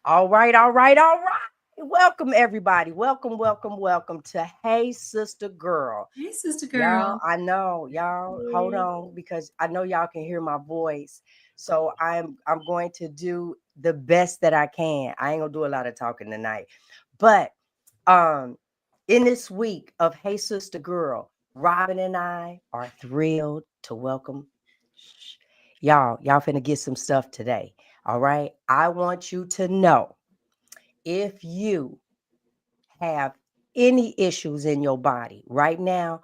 All right, all right, all right. Welcome, everybody. Welcome to Hey Sister Girl. Hey, sister Y'all, girl. I know, y'all, hold Hey. on because I know y'all can hear my voice. So I'm going to do the best that I can. I ain't gonna do a lot of talking tonight. But um in this week of Hey Sister Girl, Robin and I are thrilled to welcome Shh. Y'all finna get some stuff today. All right. I want you to know if you have any issues in your body right now,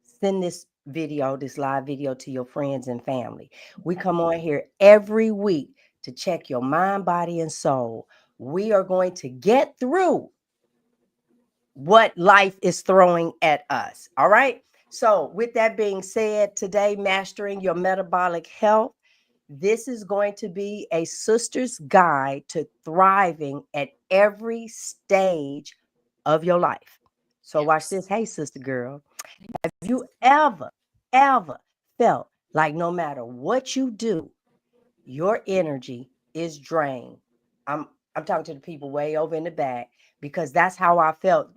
send this live video to your friends and family. We come on here every week to check your mind, body, and soul. We are going to get through what life is throwing at us. All right. So, with that being said, today, mastering your metabolic health. This is going to be a sister's guide to thriving at every stage of your life. So, watch Yes. this. Hey, sister girl, have you ever felt like no matter what you do, your energy is drained? I'm I'm talking to the people way over in the back because that's how I felt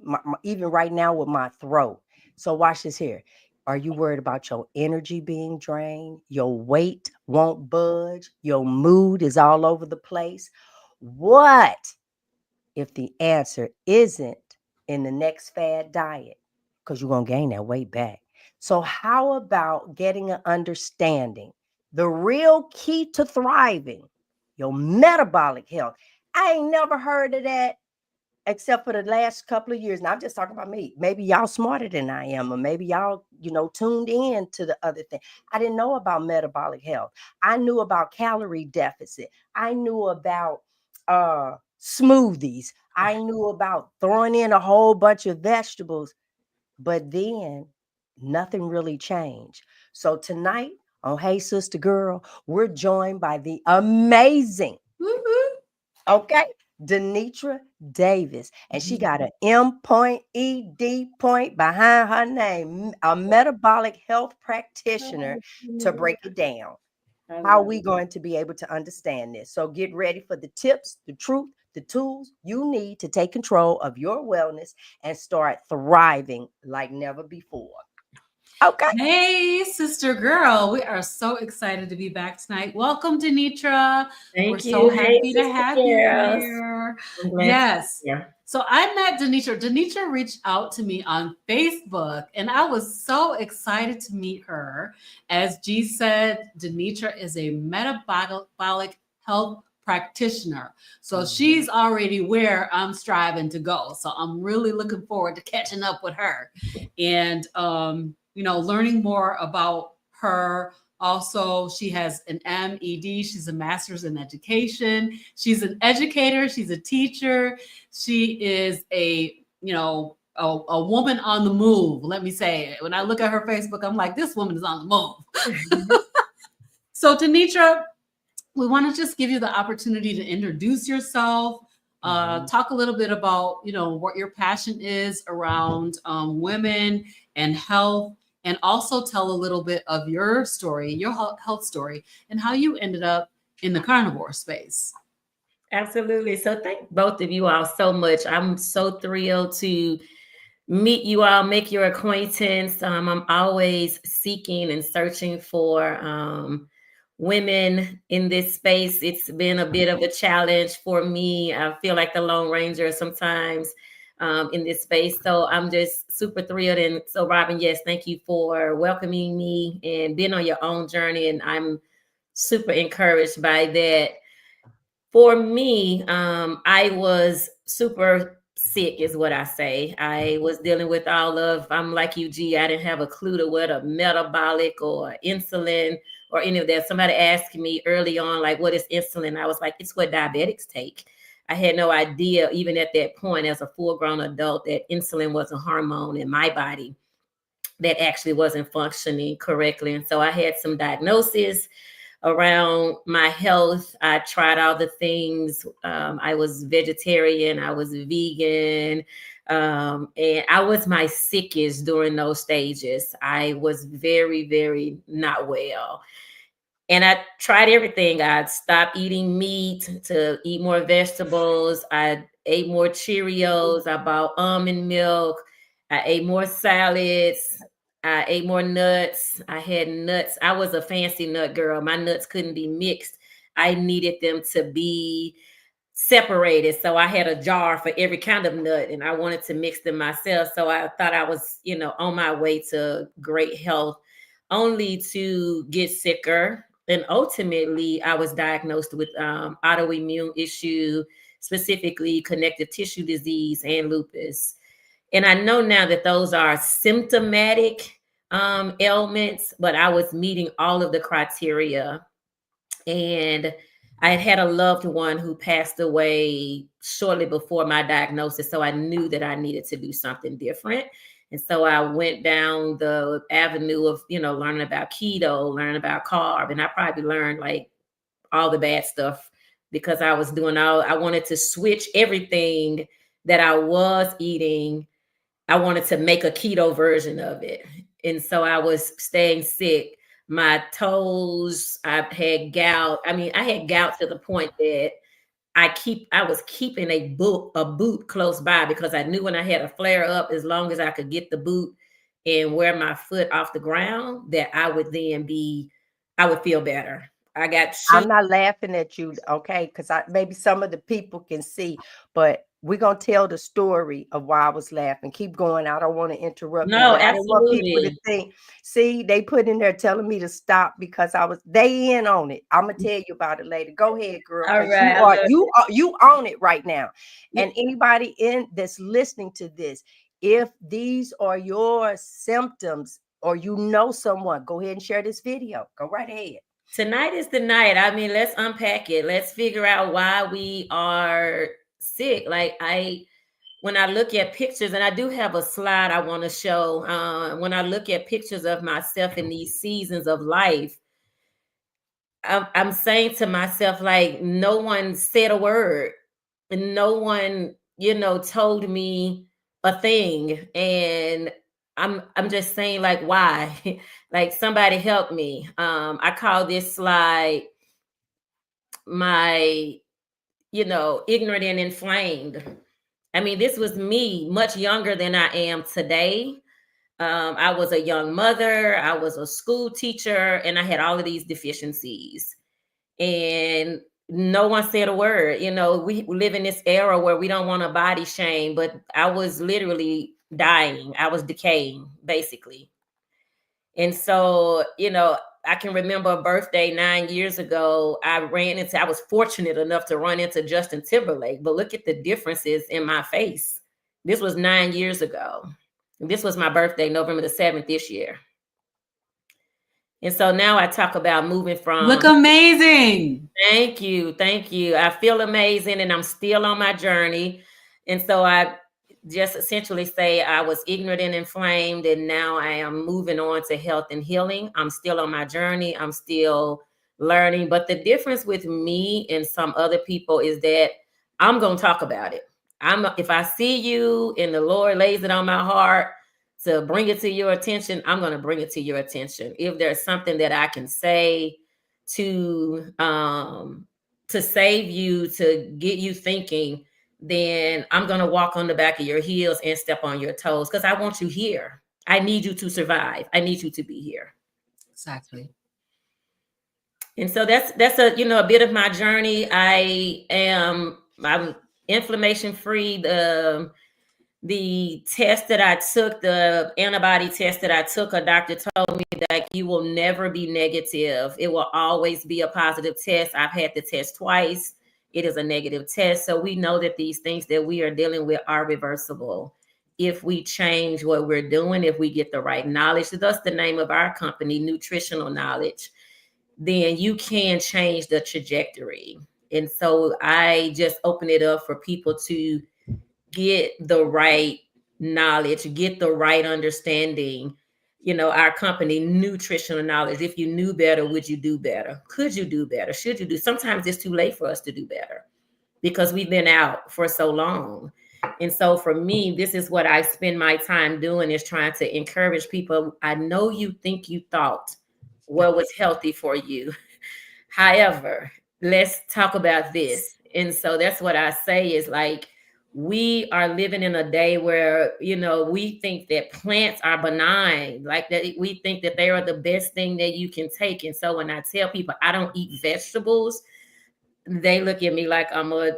even right now with my throat. So watch this here. Are you worried about your energy being drained? Your weight won't budge. Your mood is all over the place. What if the answer isn't in the next fad diet? Because you're going to gain that weight back. So, how about getting an understanding? The real key to thriving, your metabolic health. I ain't never heard of that except for the last couple of years. Now I'm just talking about me. Maybe y'all smarter than I am, or maybe y'all, tuned in to the other thing. I didn't know about metabolic health. I knew about calorie deficit. I knew about smoothies. I knew about throwing in a whole bunch of vegetables, but then nothing really changed. So tonight on Hey Sister Girl, we're joined by the amazing, Woo-hoo. okay, DeNitra Davis. And she got an M point ED point behind her name, a metabolic health practitioner to break it down. I How love we going to be able to understand this? So get ready for the tips, the truth, the tools you need to take control of your wellness and start thriving like never before. Okay. Hey, sister girl. We are so excited to be back tonight. Welcome, DeNitra. We're Thank so you. Hey, happy to sister have you girls. here. I'm glad to be Yes. here. So I met DeNitra. DeNitra reached out to me on Facebook, and I was so excited to meet her. As G said, DeNitra is a metabolic health practitioner. So she's already where I'm striving to go. So I'm really looking forward to catching up with her and learning more about her. Also, she has an M.Ed. She's a master's in education. She's an educator. She's a teacher. She is a woman on the move. Let me say, when I look at her Facebook, I'm like, this woman is on the move. So, Tanitra, we want to just give you the opportunity to introduce yourself, talk a little bit about what your passion is around women and health, and also tell a little bit of your story, your health story, and how you ended up in the carnivore space. Absolutely. So thank both of you all so much. I'm so thrilled to meet you all, make your acquaintance. I'm always seeking and searching for women in this space. It's been a bit of a challenge for me. I feel like the Lone Ranger sometimes in this space. So I'm just super thrilled. And so, Robin, yes, thank you for welcoming me and being on your own journey. And I'm super encouraged by that. For me, I was super sick, is what I say. I was dealing with I'm like you, G, I didn't have a clue to what a metabolic or insulin or any of that. Somebody asked me early on, like, what is insulin? I was like, it's what diabetics take. I had no idea, even at that point, as a full grown adult, that insulin was a hormone in my body that actually wasn't functioning correctly. And so I had some diagnosis around my health. I tried all the things. I was vegetarian, I was vegan, and I was my sickest during those stages. I was very, very not well. And I tried everything. I stopped eating meat to eat more vegetables. I ate more Cheerios. I bought almond milk. I ate more salads. I ate more nuts. I had nuts. I was a fancy nut girl. My nuts couldn't be mixed. I needed them to be separated. So I had a jar for every kind of nut and I wanted to mix them myself. So I thought I was, on my way to great health, only to get sicker. And ultimately, I was diagnosed with autoimmune issue, specifically connective tissue disease and lupus. And I know now that those are symptomatic ailments, but I was meeting all of the criteria. And I had a loved one who passed away shortly before my diagnosis. So I knew that I needed to do something different. And so I went down the avenue of, learning about keto, learning about carb. And I probably learned like all the bad stuff because I was I wanted to switch everything that I was eating. I wanted to make a keto version of it. And so I was staying sick. My toes, I had gout. I mean, I had gout to the point that I was keeping a boot close by because I knew when I had a flare up, as long as I could get the boot and wear my foot off the ground, that I would feel better. I got I'm not laughing at you, okay? Because maybe some of the people can see, but we're gonna tell the story of why I was laughing. Keep going. I don't want to interrupt you, No, but I didn't want people to absolutely. think. See, they put in there telling me to stop because they in on it. I'm gonna tell you about it later. Go ahead, girl, All because right. I love you own it right now. it. And anybody in that's listening to this, if these are your symptoms or you know someone, go ahead and share this video. Go right ahead. Tonight is the night. I mean, let's unpack it. Let's figure out why we are sick. Like when I look at pictures, and I do have a slide I want to show. When I look at pictures of myself in these seasons of life, I'm saying to myself, like, no one said a word, and no one, told me a thing, and I'm just saying, like, why? Like, somebody help me. I call this slide my, ignorant and inflamed. I mean, this was me much younger than I am today. I was a young mother, I was a school teacher, and I had all of these deficiencies. And no one said a word. We live in this era where we don't want to body shame, but I was literally dying. I was decaying, basically. And so, I can remember a birthday 9 years ago. I was fortunate enough to run into Justin Timberlake, but look at the differences in my face. This was 9 years ago. This was my birthday, November the 7th this year. And so now I talk about moving from. Look amazing. Thank you. Thank you. I feel amazing and I'm still on my journey. And so I just essentially say I was ignorant and inflamed, and now I am moving on to health and healing. I'm still on my journey. I'm still learning. But the difference with me and some other people is that I'm going to talk about it. If I see you and the Lord lays it on my heart to bring it to your attention, I'm going to bring it to your attention. If there's something that I can say to save you, to get you thinking, then I'm going to walk on the back of your heels and step on your toes because I want you here. I need you to survive. I need you to be here. Exactly. And so that's a bit of my journey. I'm inflammation free. The test that I took, the antibody test that I took, a doctor told me that you will never be negative. It will always be a positive test. I've had the test twice. It is a negative test. So we know that these things that we are dealing with are reversible. If we change what we're doing, if we get the right knowledge, that's the name of our company, nutritional knowledge, then you can change the trajectory. And so I just open it up for people to get the right knowledge, get the right understanding. Our company, nutritional knowledge. If you knew better, would you do better? Could you do better? Should you do? Sometimes it's too late for us to do better because we've been out for so long. And so for me, this is what I spend my time doing, is trying to encourage people. I know you think you thought what was healthy for you. However, let's talk about this. And so that's what I say is like, we are living in a day where, we think that plants are benign, like that we think that they are the best thing that you can take. And so when I tell people I don't eat vegetables, they look at me like I'm a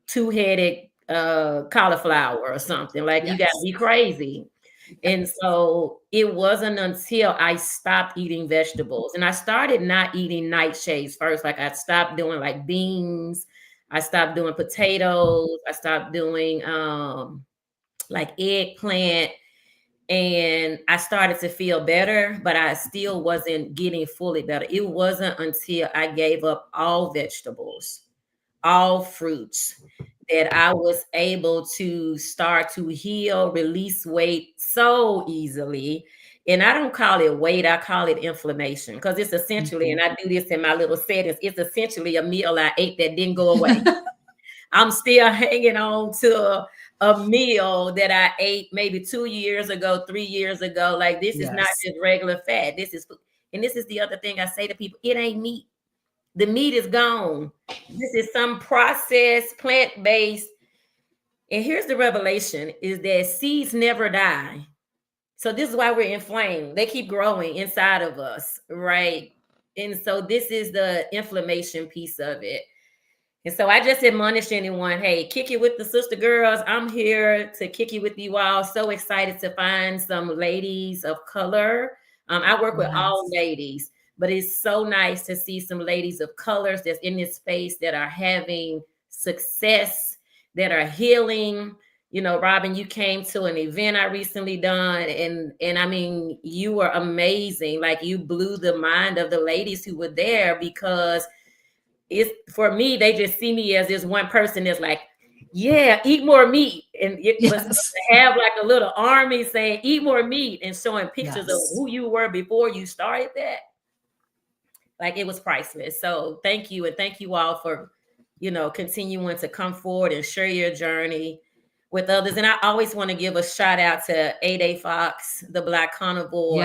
two-headed cauliflower or something. Like, you got to be crazy. And so it wasn't until I stopped eating vegetables and I started not eating nightshades first. Like, I stopped doing like beans. I stopped doing potatoes. I stopped doing like eggplant. And I started to feel better, but I still wasn't getting fully better. It wasn't until I gave up all vegetables, all fruits, that I was able to start to heal, release weight so easily. And I don't call it weight, I call it inflammation, because it's essentially, and I do this in my little settings, it's essentially a meal I ate that didn't go away. I'm still hanging on to a meal that I ate maybe 2 years ago, 3 years ago. Like, this is not just regular fat. This is, and this is the other thing I say to people, it ain't meat. The meat is gone. This is some processed, plant-based. And here's the revelation, is that seeds never die. So this is why we're inflamed. They keep growing inside of us, right? And so this is the inflammation piece of it. And so I just admonish anyone, hey, kick it with the sister girls. I'm here to kick it with you all. So excited to find some ladies of color. I work with all ladies, but it's so nice to see some ladies of colors that's in this space that are having success, that are healing. Robyn, you came to an event I recently done, and I mean, you were amazing. Like, you blew the mind of the ladies who were there, because it's, for me, they just see me as this one person that's like, yeah, eat more meat. And it was to have like a little army saying, eat more meat, and showing pictures of who you were before you started that. Like, it was priceless. So thank you. And thank you all for, continuing to come forward and share your journey with others. And I always want to give a shout out to A-Day Fox, the Black Carnivore.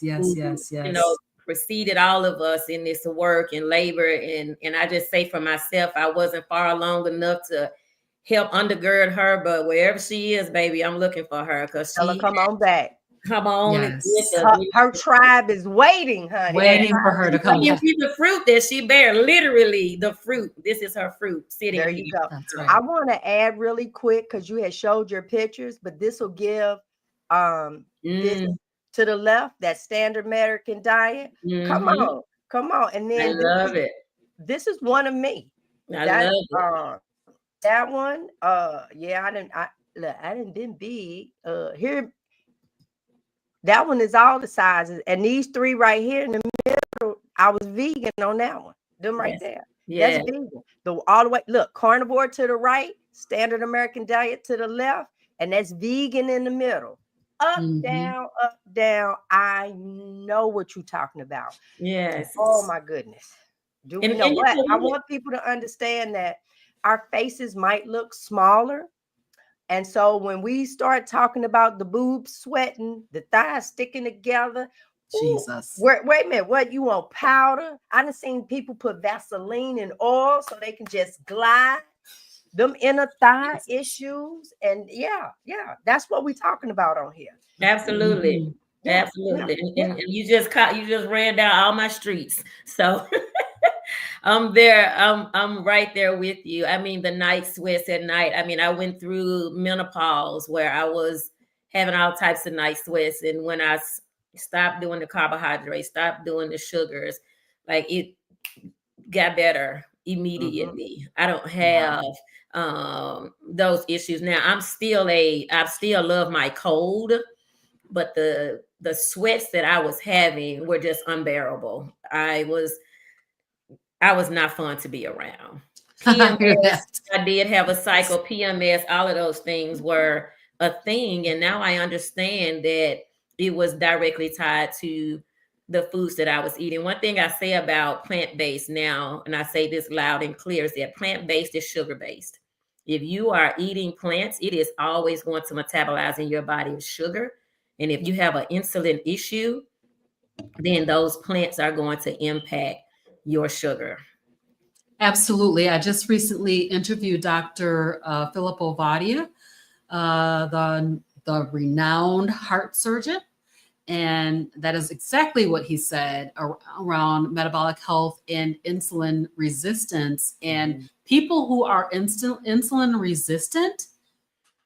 Yes. Preceded all of us in this work and labor. And I just say for myself, I wasn't far along enough to help undergird her, but wherever she is, baby, I'm looking for her, because she come on back. Come on. Yes. Her tribe is waiting, honey. Waiting for her to come. You see the fruit that she bear, literally the fruit. This is her fruit sitting there. You go. That's right. I want to add really quick, because you had showed your pictures, but this will give this to the left, that standard American diet. Come on. And then I love it. This is one of me. I love it. That one, I didn't been big. Here, that one is all the sizes, and these three right here in the middle, I was vegan on that one. Them right there. Yeah. That's vegan. All the way, look, carnivore to the right, standard American diet to the left, and that's vegan in the middle. Up, down. I know what you're talking about. Yes. Oh my goodness. Do you know what? I want people to understand that our faces might look smaller. And so when we start talking about the boobs sweating, the thighs sticking together, Jesus. Wait a minute. What, you want powder? I done seen people put Vaseline in oil so they can just glide. Them inner thigh issues. And yeah, that's what we're talking about on here. Absolutely. Absolutely. And you just ran down all my streets. So I'm there. I'm right there with you. I mean, the night sweats at night. I mean, I went through menopause where I was having all types of night sweats. And when I stopped doing the carbohydrates, stopped doing the sugars, like, it got better immediately. I don't have those issues now. I still love my cold, but the sweats that I was having were just unbearable. I was not fun to be around. PMS, I did have a cycle. PMS, all of those things were a thing, and now I understand that it was directly tied to the foods that I was eating. One thing I say about plant-based now, and I say this loud and clear, is that plant-based is sugar-based. If you are eating plants, it is always going to metabolize in your body as sugar. And if you have an insulin issue, then those plants are going to impact your sugar. Absolutely. I just recently interviewed Dr. Filippo Vadia, the renowned heart surgeon. And that is exactly what he said around metabolic health and insulin resistance. And people who are insulin resistant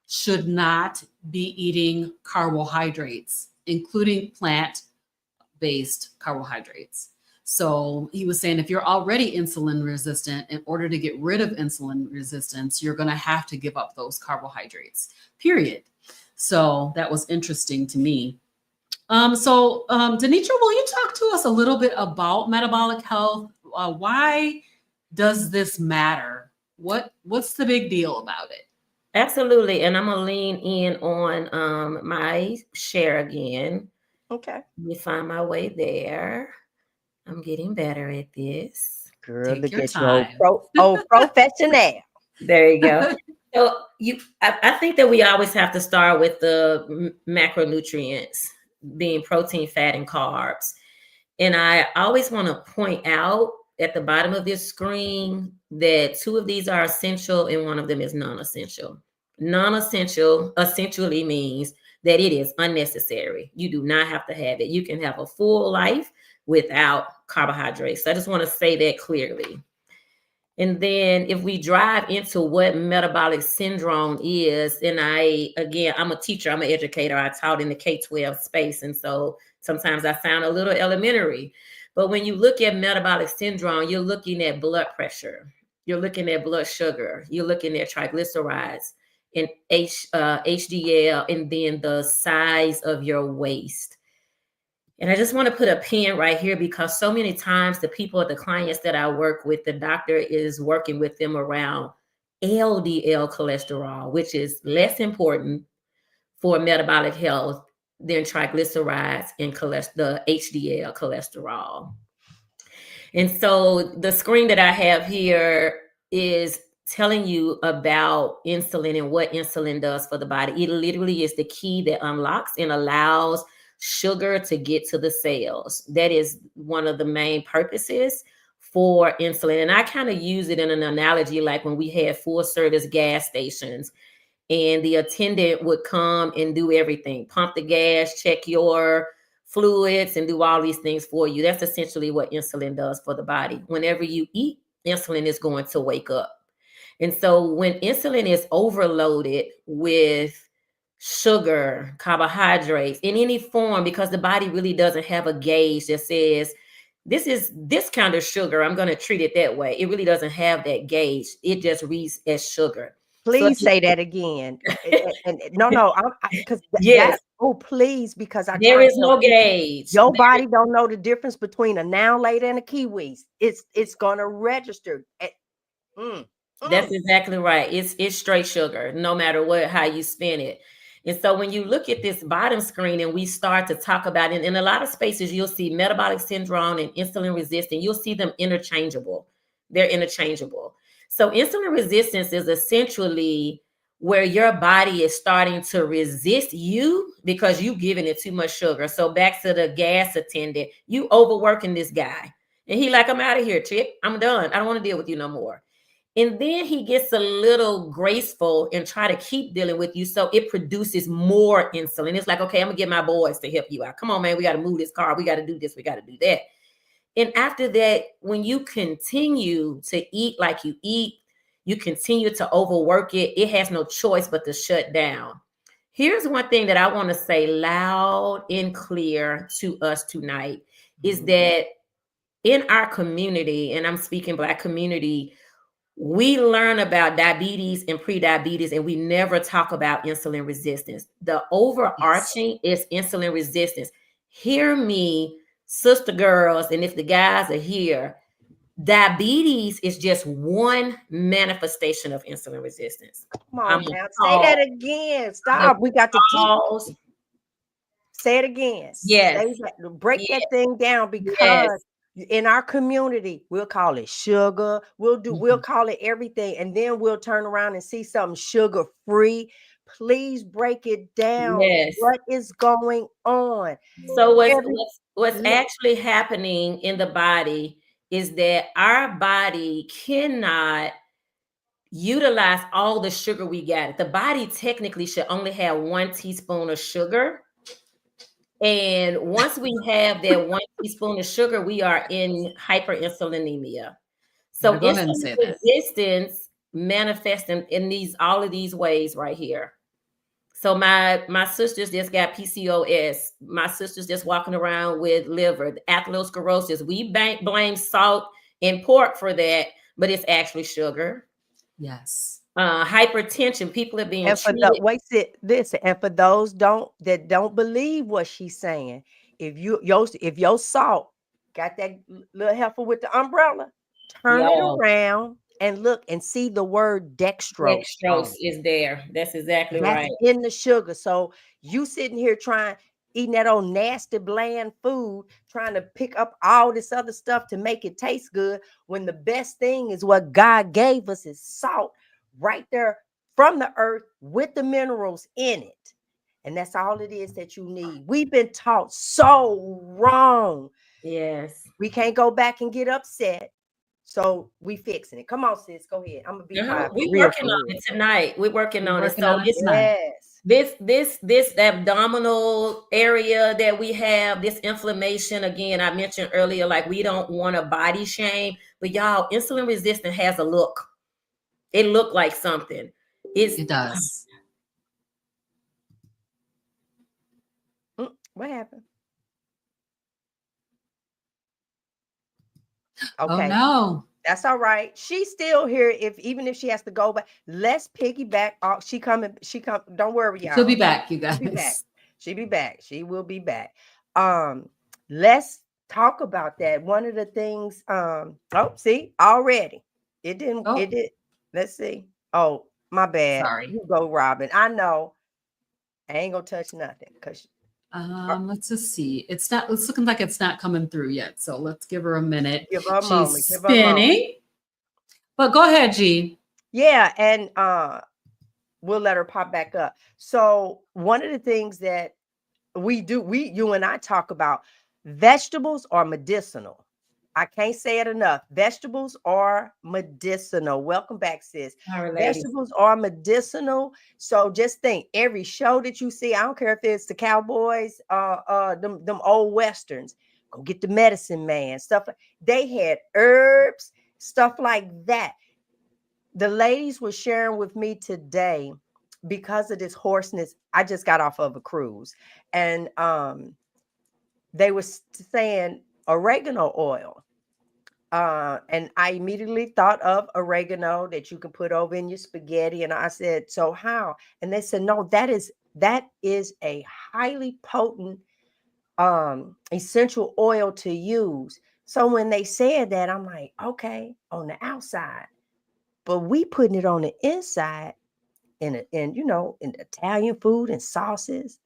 should not be eating carbohydrates, including plant-based carbohydrates. So he was saying if you're already insulin resistant, in order to get rid of insulin resistance, you're going to have to give up those carbohydrates, period. So that was interesting to me. DeNitra, will you talk to us a little bit about metabolic health? Why does this matter? What's the big deal about it? Absolutely. And I'm going to lean in on my share again. Okay. Let me find my way there. I'm getting better at this. Girl, Take look your at you, old, time. professional. There you go. So I think that we always have to start with the macronutrients, being protein, fat, and carbs. And I always want to point out at the bottom of this screen that 2 of these are essential and 1 of them is non-essential. Non-essential essentially means that it is unnecessary. You do not have to have it. You can have a full life without carbohydrates. So I just want to say that clearly. And then if we drive into what metabolic syndrome is, and I'm a teacher, I'm an educator. I taught in the K-12 space. And so sometimes I sound a little elementary. But when you look at metabolic syndrome, you're looking at blood pressure. You're looking at blood sugar. You're looking at triglycerides and HDL, and then the size of your waist. And I just want to put a pin right here because so many times the clients that I work with, the doctor is working with them around LDL cholesterol, which is less important for metabolic health than triglycerides and the HDL cholesterol. And so the screen that I have here is telling you about insulin and what insulin does for the body. It literally is the key that unlocks and allows sugar to get to the cells. That is one of the main purposes for insulin. And I kind of use it in an analogy like when we had full service gas stations and the attendant would come and do everything, pump the gas, check your fluids, and do all these things for you. That's essentially what insulin does for the body. Whenever you eat, insulin is going to wake up. And so when insulin is overloaded with sugar, carbohydrates in any form, because the body really doesn't have a gauge that says, this is this kind of sugar, I'm going to treat it that way. It really doesn't have that gauge. It just reads as sugar. Please say that again. No, because yes. Please, because there is no gauge. Your body don't know the difference between a now, later, and a kiwi. It's gonna register. That's exactly right. It's straight sugar, no matter how you spin it. And so when you look at this bottom screen and we start to talk about it, in a lot of spaces, you'll see metabolic syndrome and insulin resistant. You'll see them interchangeable. They're interchangeable. So insulin resistance is essentially where your body is starting to resist you because you've given it too much sugar. So back to the gas attendant, you overworking this guy. And he like, I'm out of here, chick. I'm done. I don't want to deal with you no more. And then he gets a little graceful and try to keep dealing with you. So it produces more insulin. It's like, okay, I'm gonna get my boys to help you out. Come on, man, we got to move this car. We got to do this. We got to do that. And after that, when you continue to eat like you eat, you continue to overwork it. It has no choice but to shut down. Here's one thing that I want to say loud and clear to us tonight is that in our community, and I'm speaking Black community, we learn about diabetes and pre-diabetes, and we never talk about insulin resistance. The overarching is insulin resistance. Hear me, sister girls, and if the guys are here, diabetes is just one manifestation of insulin resistance. Come on now, say that again. Stop. We got to pause. Say it again. Yes. Break that thing down because in our community, we'll call it sugar. We'll call it everything. And then we'll turn around and see something sugar-free. Please break it down. Yes. What is going on? So what's actually happening in the body is that our body cannot utilize all the sugar we got. The body technically should only have 1 teaspoon of sugar. And once we have that 1 teaspoon of sugar, we are in hyperinsulinemia. So Go ahead and insulin say that. resistance manifests in these all of these ways right here. So my sisters just got PCOS. My sisters just walking around with liver, atherosclerosis. We blame salt and pork for that, but it's actually sugar. Yes. Hypertension. People are being And for treated. listen, and for those that don't believe what she's saying, if your salt got that little heifer with the umbrella, turn it Y'all, around and look and see the word dextrose on dextrose it. is there. That's exactly That's right. in the sugar. So you sitting here eating that old nasty bland food, trying to pick up all this other stuff to make it taste good, when the best thing is what God gave us is salt right there from the earth with the minerals in it. And that's all it is that you need. We've been taught so wrong. Yes. We can't go back and get upset. So we fixing it. Come on, sis. Go ahead. I'm gonna be quiet for We're real, working for on real. it tonight. We're working We're on it. working So on it tonight. Yes. this abdominal area that we have, this inflammation, again, I mentioned earlier, like we don't want to body shame, but y'all, insulin resistant has a look. It looked like something. It does. What happened? Oh Okay. no. That's all right. She's still here. Even if she has to go back, let's piggyback. She coming. Don't worry, y'all. She'll be back, you She'll be back. guys. She'll be back. She will be back. Let's talk about that. One of the things. See, already it didn't. Oh. It did. Let's see. Oh, my bad. Sorry. You go, Robyn. I know. I ain't gonna touch nothing because. Let's just see. It's looking like it's not coming through yet. So let's give her a minute. Give her a moment. She's Give her a moment. spinning. But go ahead, G. Yeah, and we'll let her pop back up. So one of the things that you and I talk about, vegetables are medicinal. I can't say it enough. Vegetables are medicinal. Welcome back, sis. All right, ladies. Vegetables are medicinal. So just think, every show that you see, I don't care if it's the cowboys, them old westerns, go get the medicine man, stuff like they had herbs, stuff like that. The ladies were sharing with me today, because of this hoarseness. I just got off of a cruise, and they were saying oregano oil. And I immediately thought of oregano that you can put over in your spaghetti. And I said, so how? And they said, no, that is a highly potent essential oil to use. So when they said that, I'm like, okay, on the outside, but we putting it on the inside in Italian food and sauces.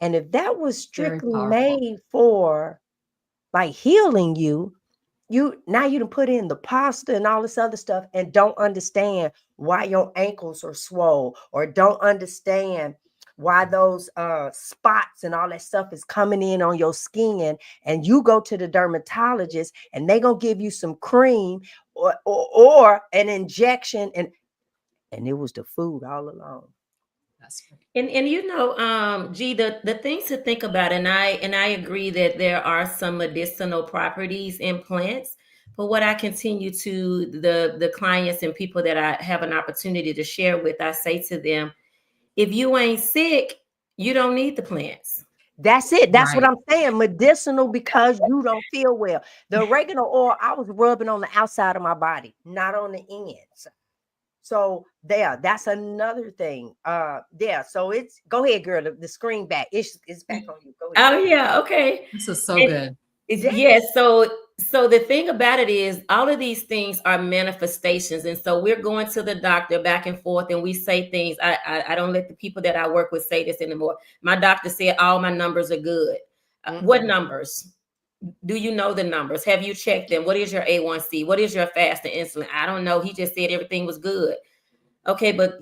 And if that was strictly made for like healing you now you done put in the pasta and all this other stuff and don't understand why your ankles are swole, or don't understand why those spots and all that stuff is coming in on your skin, and you go to the dermatologist and they gonna give you some cream or an injection, and it was the food all along. That's right. And G, the things to think about, and I agree that there are some medicinal properties in plants. But what I continue to the clients and people that I have an opportunity to share with, I say to them, if you ain't sick, you don't need the plants. That's it. That's Right. what I'm saying. Medicinal because you don't feel well. The oregano oil I was rubbing on the outside of my body, not on the ends. So that's another thing. So go ahead, girl. The screen back. It's back on you. Go ahead. Oh yeah, okay. This is so good. Yes. So the thing about it is, all of these things are manifestations, and so we're going to the doctor back and forth, and we say things. I don't let the people that I work with say this anymore. My doctor said all my numbers are good. What numbers? Do you know the numbers? Have you checked them? What is your A1C? What is your fasting insulin? I don't know. He just said everything was good. Okay, but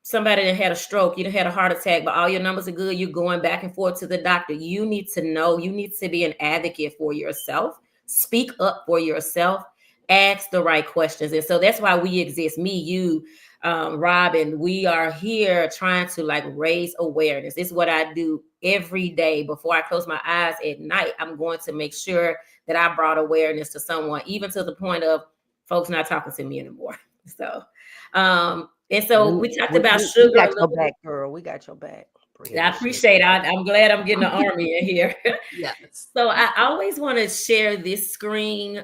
somebody that had a stroke, you had a heart attack, but all your numbers are good. You're going back and forth to the doctor. You need to know, you need to be an advocate for yourself speak up for yourself, ask the right questions. And so that's why we exist. Me, you, Robyn, we are here trying to like raise awareness. It's what I do every day before I close my eyes at night. I'm going to make sure that I brought awareness to someone, even to the point of folks not talking to me anymore. So, and so we talked about We sugar a got your little bit. back, girl. We got your back. I appreciate it. I'm glad I'm getting an army in here. Yes. So I always want to share this screen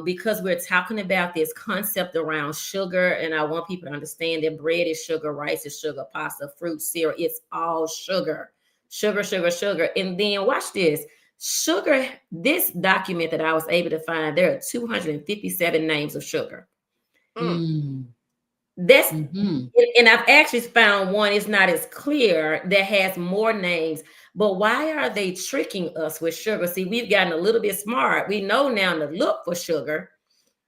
because we're talking about this concept around sugar. And I want people to understand that bread is sugar, rice is sugar, pasta, fruit, cereal, it's all sugar. Sugar, sugar, sugar. And then watch this. Sugar, this document that I was able to find, there are 257 names of sugar. Mm. That's Mm-hmm. and I've actually found one is not as clear that has more names. But why are they tricking us with sugar? See, we've gotten a little bit smart. We know now to look for sugar.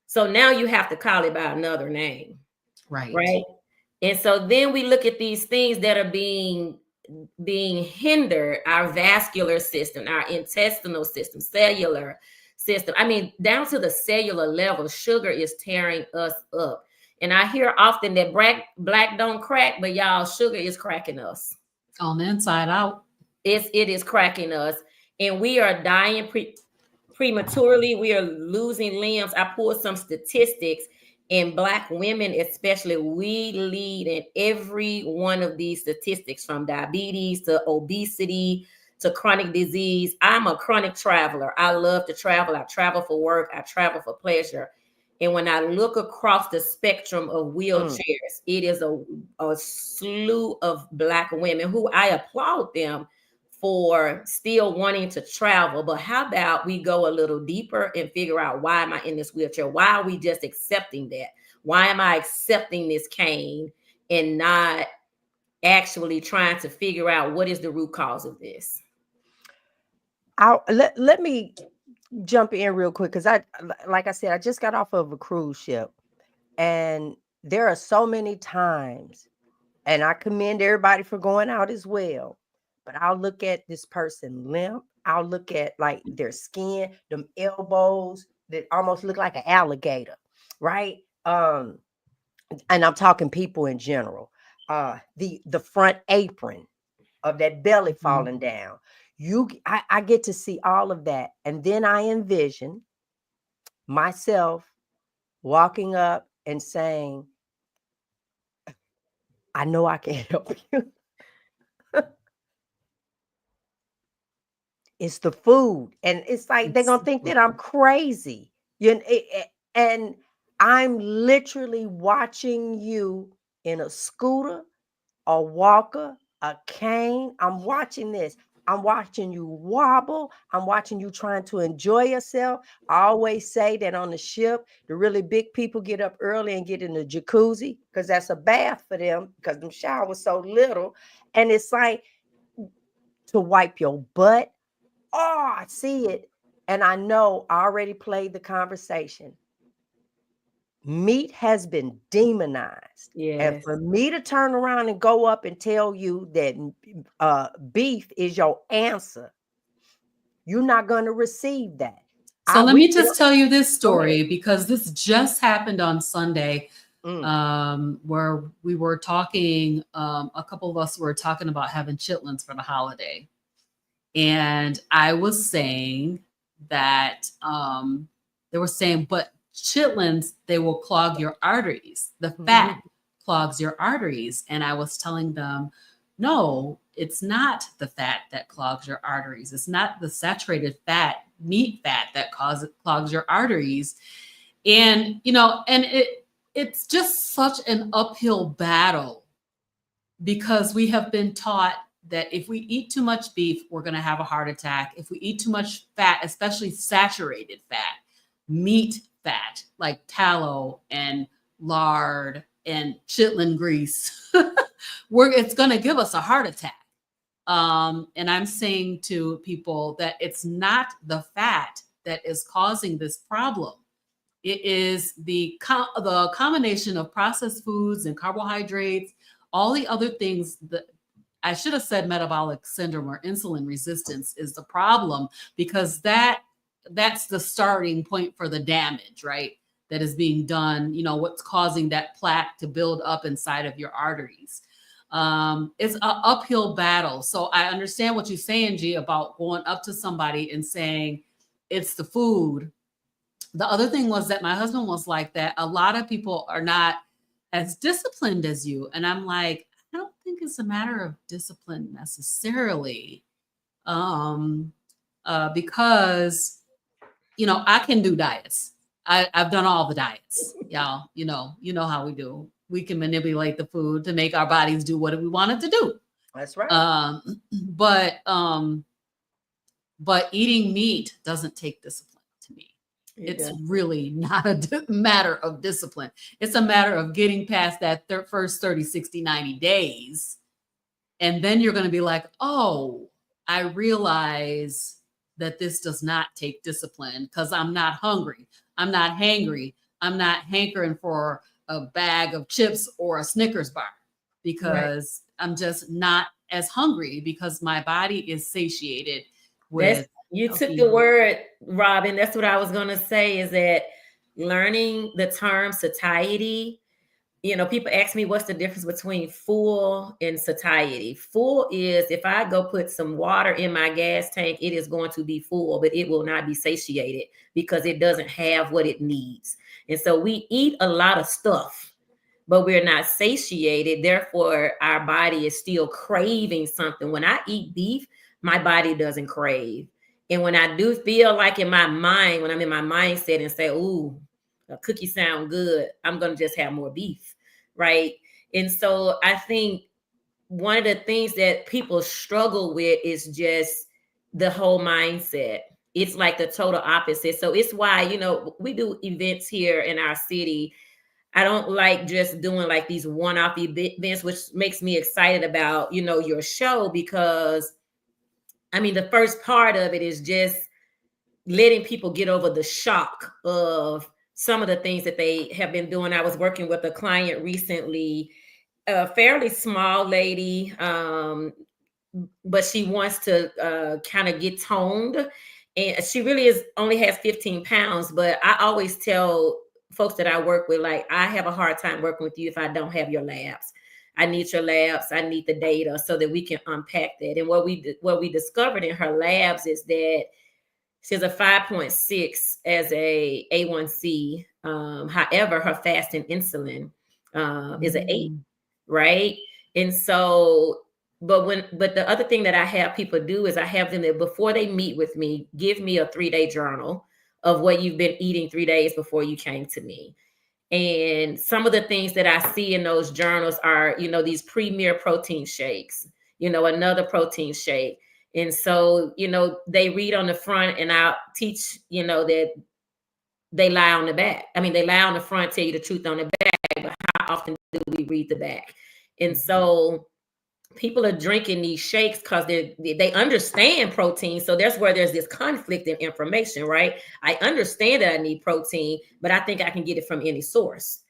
So now you have to call it by another name. Right. And so then we look at these things that are being hindered, our vascular system, our intestinal system, cellular system. I mean, down to the cellular level, sugar is tearing us up. And I hear often that black don't crack, but y'all, sugar is cracking us. On the inside out. It is cracking us. And we are dying prematurely. We are losing limbs. I pulled some statistics. And Black women, especially, we lead in every one of these statistics, from diabetes to obesity to chronic disease. I'm a chronic traveler. I love to travel. I travel for work. I travel for pleasure. And when I look across the spectrum of wheelchairs, it is a slew of Black women who I applaud them for still wanting to travel. But how about we go a little deeper and figure out, why am I in this wheelchair? Why are we just accepting that? Why am I accepting this cane and not actually trying to figure out what is the root cause of this? Let me jump in real quick, because like I said, I just got off of a cruise ship, and there are so many times, and I commend everybody for going out as well, but I'll look at this person limp. I'll look at like their skin, them elbows that almost look like an alligator, right? And I'm talking people in general. The front apron of that belly falling down. I get to see all of that, and then I envision myself walking up and saying, I know I can help you. It's the food. And it's like they're gonna think that I'm crazy. And I'm literally watching you in a scooter, a walker, a cane. I'm watching this. I'm watching you wobble. I'm watching you trying to enjoy yourself. I always say that on the ship, the really big people get up early and get in the jacuzzi, because that's a bath for them, because them showers so little. And it's like to wipe your butt. Oh, I see it. And I know I already played the conversation. Meat has been demonized. And Yes. for me to turn around and go up and tell you that beef is your answer, you're not going to receive that. So let me just tell you this story, because this just happened on Sunday, where we were talking, a couple of us were talking about having chitlins for the holiday. And I was saying that they were saying, but chitlins, they will clog your arteries. The fat clogs your arteries. And I was telling them, no, it's not the fat that clogs your arteries. It's not the saturated fat, meat fat, that clogs your arteries. And, and it's just such an uphill battle, because we have been taught that if we eat too much beef, we're going to have a heart attack. If we eat too much fat, especially saturated fat, meat fat, like tallow and lard and chitlin grease, it's going to give us a heart attack. And I'm saying to people that it's not the fat that is causing this problem. It is the combination of processed foods and carbohydrates, all the other things that I should have said metabolic syndrome or insulin resistance is the problem, because that that's the starting point for the damage, right? That is being done, what's causing that plaque to build up inside of your arteries. It's an uphill battle. So I understand what you're saying, G, about going up to somebody and saying it's the food. The other thing was that my husband was like that. A lot of people are not as disciplined as you. And I'm like, I don't think it's a matter of discipline necessarily. Because, I can do diets. I've done all the diets, y'all. You know how we do. We can manipulate the food to make our bodies do what we want it to do. That's right. But eating meat doesn't take discipline to me. It's really not a matter of discipline. It's a matter of getting past that first 30, 60, 90 days. And then you're going to be like, oh, I realize that this does not take discipline because I'm not hungry. I'm not hangry. I'm not hankering for a bag of chips or a Snickers bar because I'm just not as hungry because my body is satiated with. You took the word, Robyn. That's what I was going to say, is that learning the term satiety. People ask me what's the difference between full and satiety. Full is if I go put some water in my gas tank, it is going to be full, but it will not be satiated because it doesn't have what it needs. And so we eat a lot of stuff, but we're not satiated. Therefore, our body is still craving something. When I eat beef, my body doesn't crave. And when I do feel like in my mind, when I'm in my mindset and say, ooh, a cookie sound good, I'm going to just have more beef, right? And so I think one of the things that people struggle with is just the whole mindset. It's like the total opposite. So it's why, we do events here in our city. I don't like just doing like these one-off events, which makes me excited about, your show, because the first part of it is just letting people get over the shock of some of the things that they have been doing. I was working with a client recently, a fairly small lady, but she wants to kind of get toned. And she really only has 15 pounds. But I always tell folks that I work with, like, I have a hard time working with you if I don't have your labs. I need your labs. I need the data so that we can unpack that. And what we discovered in her labs is that she has a 5.6 as a A1C. However, her fasting insulin is an 8, right? And so, but the other thing that I have people do is I have them that before they meet with me, give me a 3-day journal of what you've been eating 3 days before you came to me. And some of the things that I see in those journals are, these premier protein shakes, another protein shake. And so, they read on the front, and I'll teach, that they lie on the back. They lie on the front, tell you the truth on the back, but how often do we read the back? And so people are drinking these shakes because they understand protein. So that's where there's this conflict in information, right? I understand that I need protein, but I think I can get it from any source.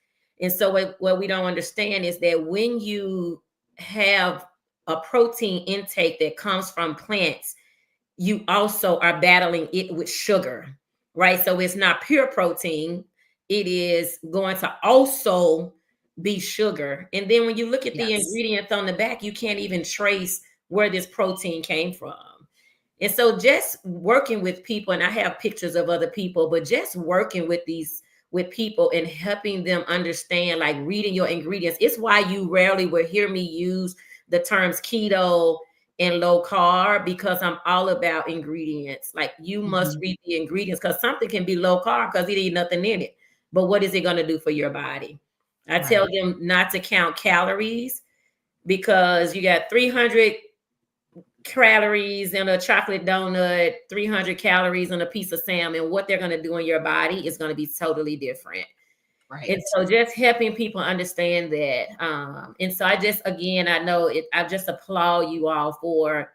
And so what we don't understand is that when you have a protein intake that comes from plants, you also are battling it with sugar, right? So it's not pure protein. It is going to also be sugar. And then when you look at the ingredients on the back, you can't even trace where this protein came from. And so just working with people, and I have pictures of other people, but just working with people and helping them understand, like reading your ingredients. It's why you rarely will hear me use the terms keto and low carb, because I'm all about ingredients. Like, you must read the ingredients, because something can be low carb because it ain't nothing in it. But what is it going to do for your body? I tell them not to count calories, because you got 300 calories in a chocolate donut, 300 calories in a piece of salmon. What they're going to do in your body is going to be totally different. Right. And so just helping people understand that. And so I just applaud you all for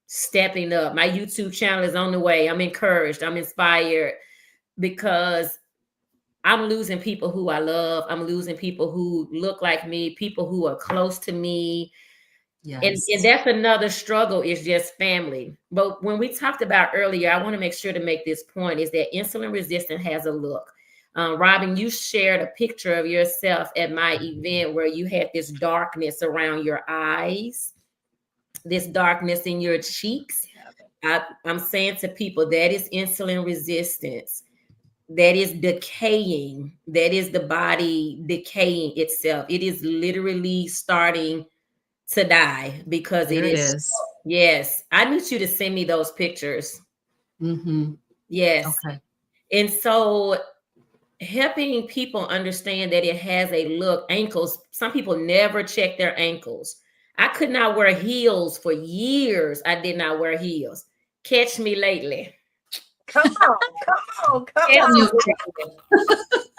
stepping up. My YouTube channel is on the way. I'm encouraged. I'm inspired, because I'm losing people who I love. I'm losing people who look like me, people who are close to me. And Yes. that's another struggle, is just family. But when we talked about earlier, I want to make sure to make this point, is that insulin resistant has a look. Robyn, you shared a picture of yourself at my event where you had this darkness around your eyes, this darkness in your cheeks. I'm saying to people, that is insulin resistance. That is decaying. That is the body decaying itself. It is literally starting to die because it There it is. is. Yes, I need you to send me those pictures. Mm-hmm. Yes. Okay. And so helping people understand that it has a look. Ankles, some people never check their ankles. I could not wear heels for years. I did not wear heels. Catch me lately. Come on, come on, come Catch On me your on. lately.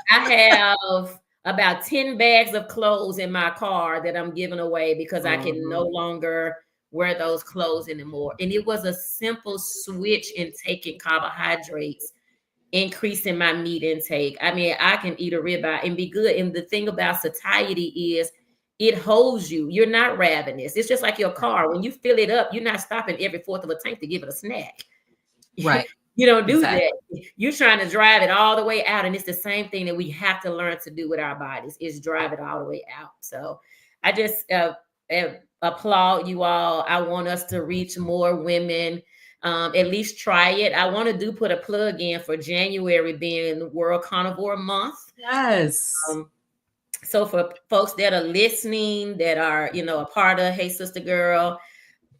I have about 10 bags of clothes in my car that I'm giving away because I can no Mhm. longer wear those clothes anymore. And it was a simple switch in taking carbohydrates, increasing my meat intake. I mean, I can eat a ribeye and be good. And the thing about satiety is it holds you. You're not ravenous. It's just like your car. When you fill it up, you're not stopping every fourth of a tank to give it a snack. Right. You don't do Exactly. that. You're trying to drive it all the way out. And it's the same thing that we have to learn to do with our bodies, is drive it all the way out. So I just applaud you all. I want us to reach more women. At least try it. I want to put a plug in for January being World Carnivore Month. Yes. Um, so for folks that are listening, that are, a part of Hey Sister Girl,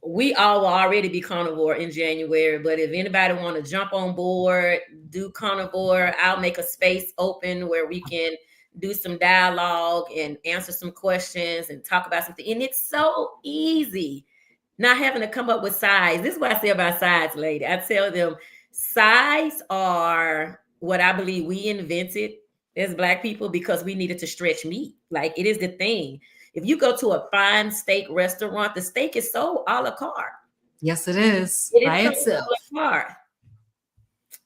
we all will already be carnivore in January, but if anybody want to jump on board, do carnivore, I'll make a space open where we can do some dialogue and answer some questions and talk about something. And it's so easy, not having to come up with size. This is what I say about size, lady. I tell them size are what I believe we invented as Black people because we needed to stretch meat. Like, it is the thing. If you go to a fine steak restaurant, the steak is sold a la carte. Yes, it is It by is sold itself. a la carte.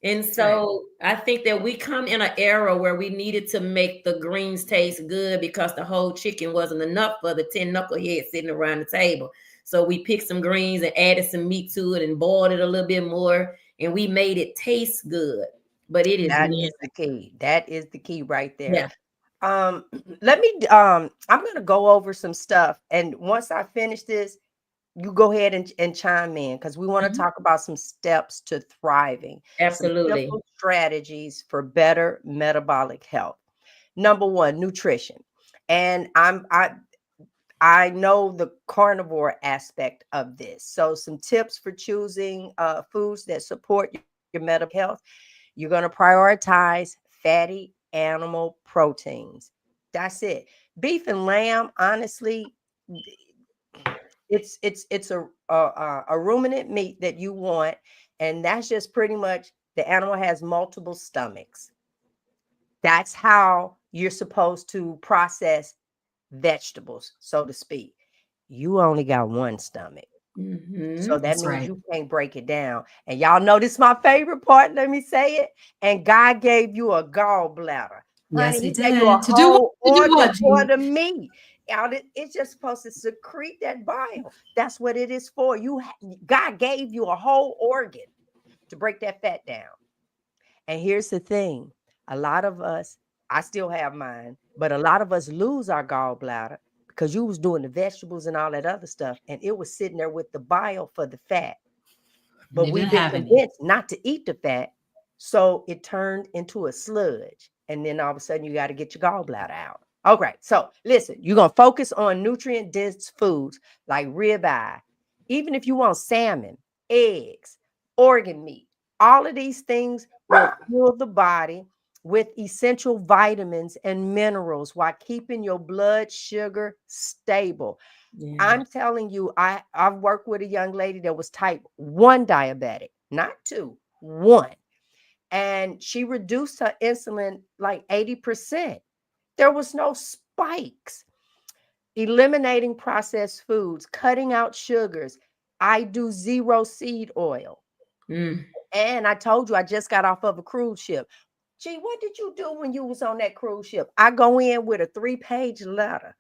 And That's right. so I think that we come in an era where we needed to make the greens taste good because the whole chicken wasn't enough for the 10 knuckleheads sitting around the table. So we picked some greens and added some meat to it and boiled it a little bit more, and we made it taste good. But it is That Mhm. is the key. That is the key right there. yeah, Um, let me I'm gonna go over some stuff, and once I finish this, you go ahead and chime in because we want to Mhm. talk about some steps to thriving, some absolutely. simple strategies for better metabolic health. Number one, nutrition. And I know the carnivore aspect of this. So some tips for choosing foods that support your metabolic health. You're going to prioritize fatty animal proteins. That's it. Beef and lamb, honestly, it's a ruminant meat that you want, and that's just pretty much the animal has multiple stomachs. That's how you're supposed to process vegetables, so to speak. You only got one stomach. So Mm-hmm. that That's means right. you can't break it down. And y'all know this is my favorite part. Let me say it. And God gave you a gallbladder. Honey, Yes, he he gave you a did. To do what? whole To do organ what, for G? the meat. Out it's just supposed to secrete that bile. That's what it is for. God gave you a whole organ to break that fat down. And here's the thing. A lot of us, I still have mine, but a lot of us lose our gallbladder because you was doing the vegetables and all that other stuff, and it was sitting there with the bile for the fat. And But they we've didn't been have any. convinced not to eat the fat, so it turned into a sludge. And then all of a sudden, you got to get your gallbladder out. Okay, so listen, you're going to focus on nutrient dense foods like ribeye, even if you want salmon, eggs, organ meat. All of these things will fuel the body with essential vitamins and minerals while keeping your blood sugar stable. Yeah. I'm telling you, I've worked with a young lady that was type 1 diabetic, not 2, 1. And she reduced her insulin like 80%. There was no spikes. Eliminating processed foods, cutting out sugars. I do zero seed oil. Mm. And I told you I just got off of a cruise ship. Gee, what did you do when you was on that cruise ship? I go in with a 3-page letter.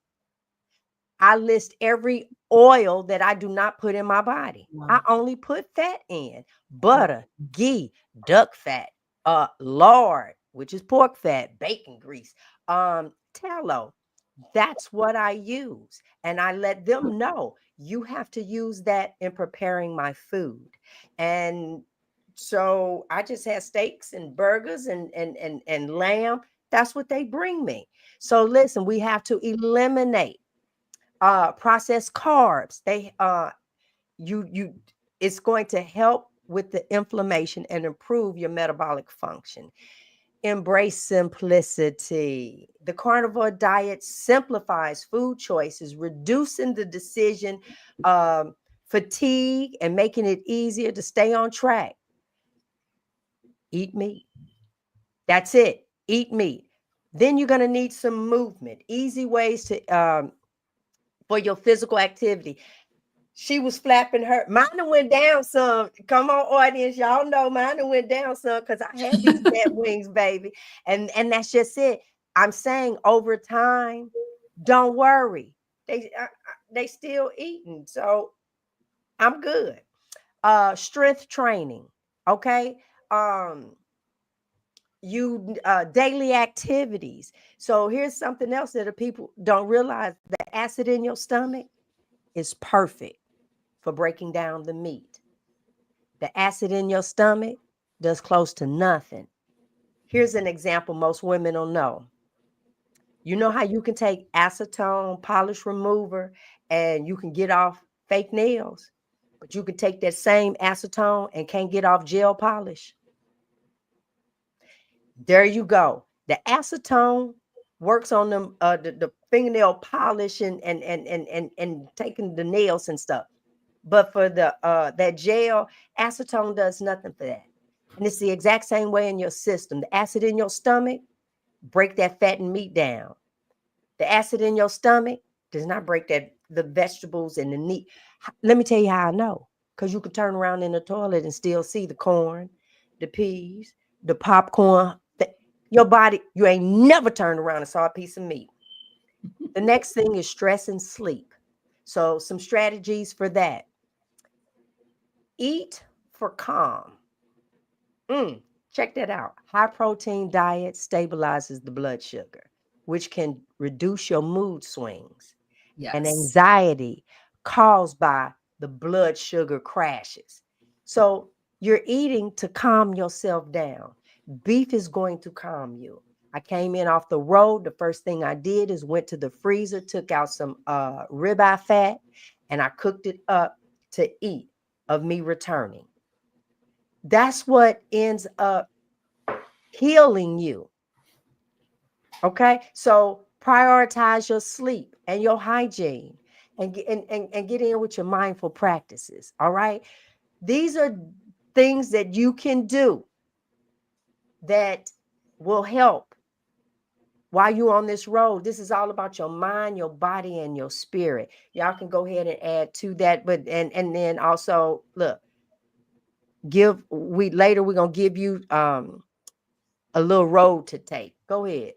I list every oil that I do not put in my body. I Wow. only put fat in: butter, ghee, duck fat, lard, which is pork fat, bacon grease, tallow. That's what I use. And I let them know you have to use that in preparing my food. And so I just had steaks and burgers and lamb. That's what they bring me. So listen, we have to eliminate processed carbs. You it's going to help with the inflammation and improve your metabolic function. Embrace simplicity. The carnivore diet simplifies food choices, reducing the decision fatigue and making it easier to stay on track. Eat meat. That's it. Eat meat. Then you're going to need some movement, easy ways to for your physical activity. She was flapping her. Mine done went down some. Come on, audience. Y'all know mine done went down some because I had these fat wings, baby. And that's just it. I'm saying over time, don't worry. They still eating. So I'm good. Strength training. Okay. You daily activities. So here's something else that the people don't realize: the acid in your stomach is perfect for breaking down the meat. The acid in your stomach does close to nothing. Here's an example most women don't know. You know how you can take acetone polish remover and you can get off fake nails, but you can take that same acetone and can't get off gel polish. There you go. The acetone works on them the fingernail polish and taking the nails and stuff. But for the that gel, acetone does nothing for that. And it's the exact same way in your system. The acid in your stomach break that fat and meat down. The acid in your stomach does not break that the vegetables and the meat. Let me tell you how I know. Because you could turn around in the toilet and still see the corn, the peas, the popcorn. Your body, you ain't never turned around and saw a piece of meat. The next thing is stress and sleep. So some strategies for that. Eat for calm. Check that out. High protein diet stabilizes the blood sugar, which can reduce your mood swings and Yes. anxiety caused by the blood sugar crashes. So you're eating to calm yourself down. Beef is going to calm you. I came in off the road. The first thing I did is went to the freezer, took out some ribeye fat, and I cooked it up to eat of me returning. That's what ends up healing you. Okay. So prioritize your sleep and your hygiene and get in with your mindful practices. All right. These are things that you can do that will help while you're on this road. This is all about your mind, your body, and your spirit. Y'all can go ahead and add to that. But and then also look, we're gonna give you a little road to take. Go ahead.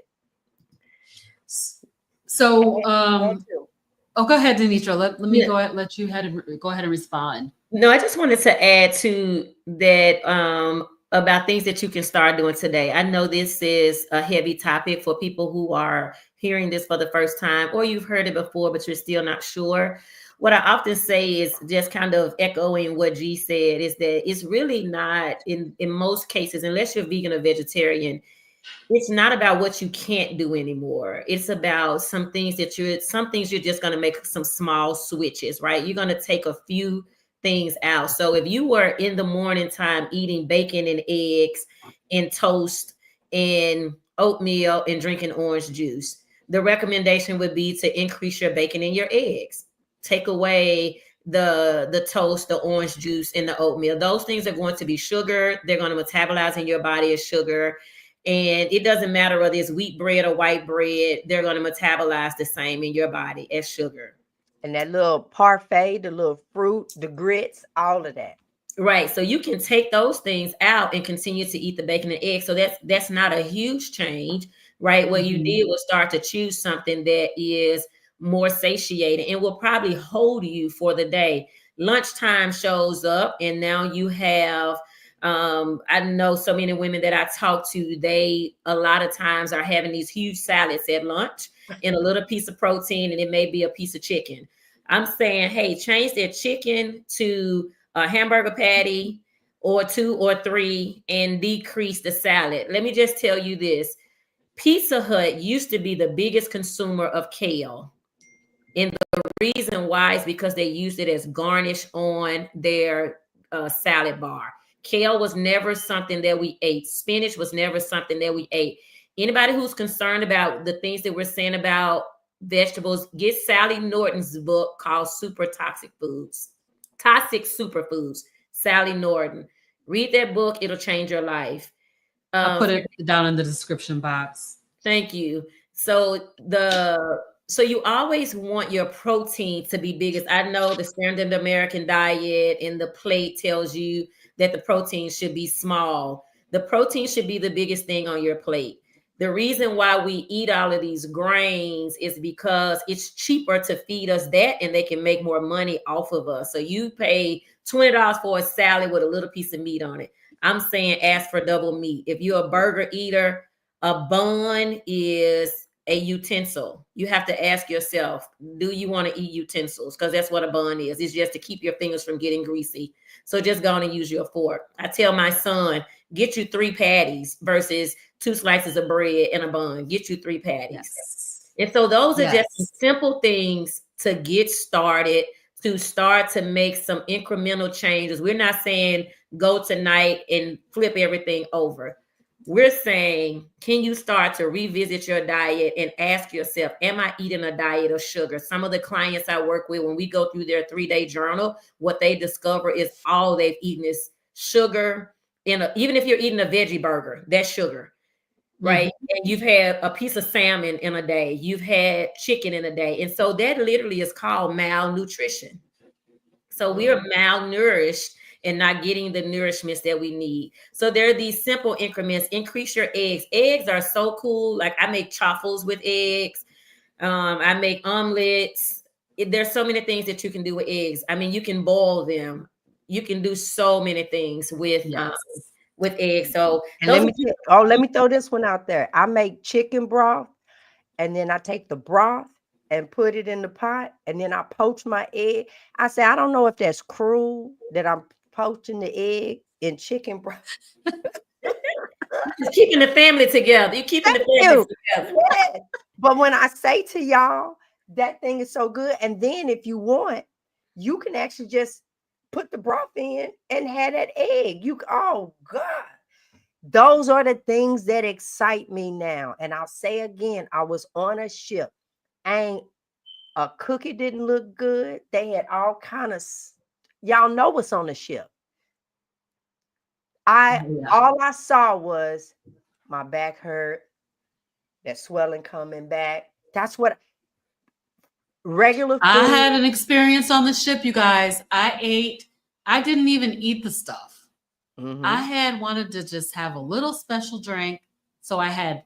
So, Add to. oh, go ahead, Denitra. Let me Yeah. go ahead, let you go ahead and respond. No, I just wanted to add to that about things that you can start doing today. I know this is a heavy topic for people who are hearing this for the first time, or you've heard it before, but you're still not sure. What I often say is just kind of echoing what G said is that it's really not in most cases, unless you're vegan or vegetarian, it's not about what you can't do anymore. It's about some things you're just going to make some small switches, right? You're going to take a few things out. So if you were in the morning time eating bacon and eggs and toast and oatmeal and drinking orange juice, the recommendation would be to increase your bacon and your eggs. Take away the toast, the orange juice, and the oatmeal. Those things are going to be sugar. They're going to metabolize in your body as sugar. And it doesn't matter whether it's wheat bread or white bread, they're going to metabolize the same in your body as sugar. And that little parfait, the little fruit, the grits, all of that. Right. So you can take those things out and continue to eat the bacon and eggs. So that's not a huge change, right? What you did was start to choose something that is more satiated and will probably hold you for the day. Lunchtime shows up, and now you have I know so many women that I talk to, they a lot of times are having these huge salads at lunch and a little piece of protein, and it may be a piece of chicken. I'm saying, hey, change that chicken to a hamburger patty or 2 or 3 and decrease the salad. Let me just tell you this. Pizza Hut used to be the biggest consumer of kale. And the reason why is because they used it as garnish on their salad bar. Kale was never something that we ate. Spinach was never something that we ate. Anybody who's concerned about the things that we're saying about vegetables, get Sally Norton's book called Super Toxic Foods. Toxic Superfoods. Sally Norton. Read that book. It'll change your life. I'll put it down in the description box. Thank you. So you always want your protein to be biggest. I know the standard American diet and the plate tells you that the protein should be small. The protein should be the biggest thing on your plate. The reason why we eat all of these grains is because it's cheaper to feed us that, and they can make more money off of us. So you pay $20 for a salad with a little piece of meat on it. I'm saying ask for double meat. If you're a burger eater, a bun is a utensil. You have to ask yourself, do you want to eat utensils? Because that's what a bun is. It's just to keep your fingers from getting greasy. So just go on and use your fork. I tell my son, get you 3 patties versus 2 slices of bread and a bun. Get you 3 patties. Yes. And so those are just simple things to get started, to start to make some incremental changes. We're not saying go tonight and flip everything over. We're saying, can you start to revisit your diet and ask yourself, am I eating a diet of sugar? Some of the clients I work with, when we go through their 3-day journal, what they discover is all they've eaten is sugar. Even if you're eating a veggie burger, that's sugar, right? Mm-hmm. And you've had a piece of salmon in a day. You've had chicken in a day. And so that literally is called malnutrition. So we are malnourished and not getting the nourishments that we need. So there are these simple increments. Increase your eggs. Eggs are so cool. Like I make chaffles with eggs. I make omelets. There's so many things that you can do with eggs. I mean, you can boil them. You can do so many things with eggs. So and let me throw this one out there. I make chicken broth, and then I take the broth and put it in the pot, and then I poach my egg. I say, I don't know if that's cruel that I'm poaching the egg in chicken broth. You're keeping the family together. You're keeping the family together. Yeah. But when I say to y'all, that thing is so good. And then if you want, you can actually just put the broth in and have that egg. Oh God. Those are the things that excite me now. And I'll say again, I was on a ship. A cookie didn't look good. They had all kind of, y'all know what's on the ship. All I saw was my back hurt, that swelling coming back. That's what regular food. I had an experience on the ship, you guys. I didn't even eat the stuff. Mm-hmm. I wanted to just have a little special drink. So I had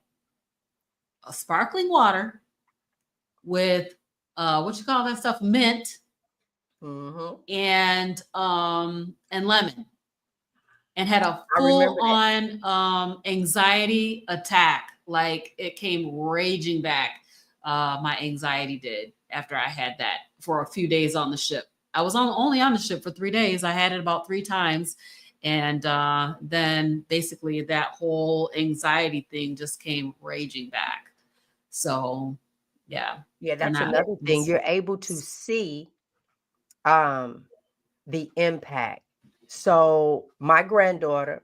a sparkling water with what you call that stuff? Mint, and lemon, and had a full-on anxiety attack. Like it came raging back. My anxiety did after I had that for a few days on the ship. I was only on the ship for 3 days. I had it about 3 times. And then basically that whole anxiety thing just came raging back. So, yeah. Yeah, that's another thing. You're able to see the impact. So my granddaughter,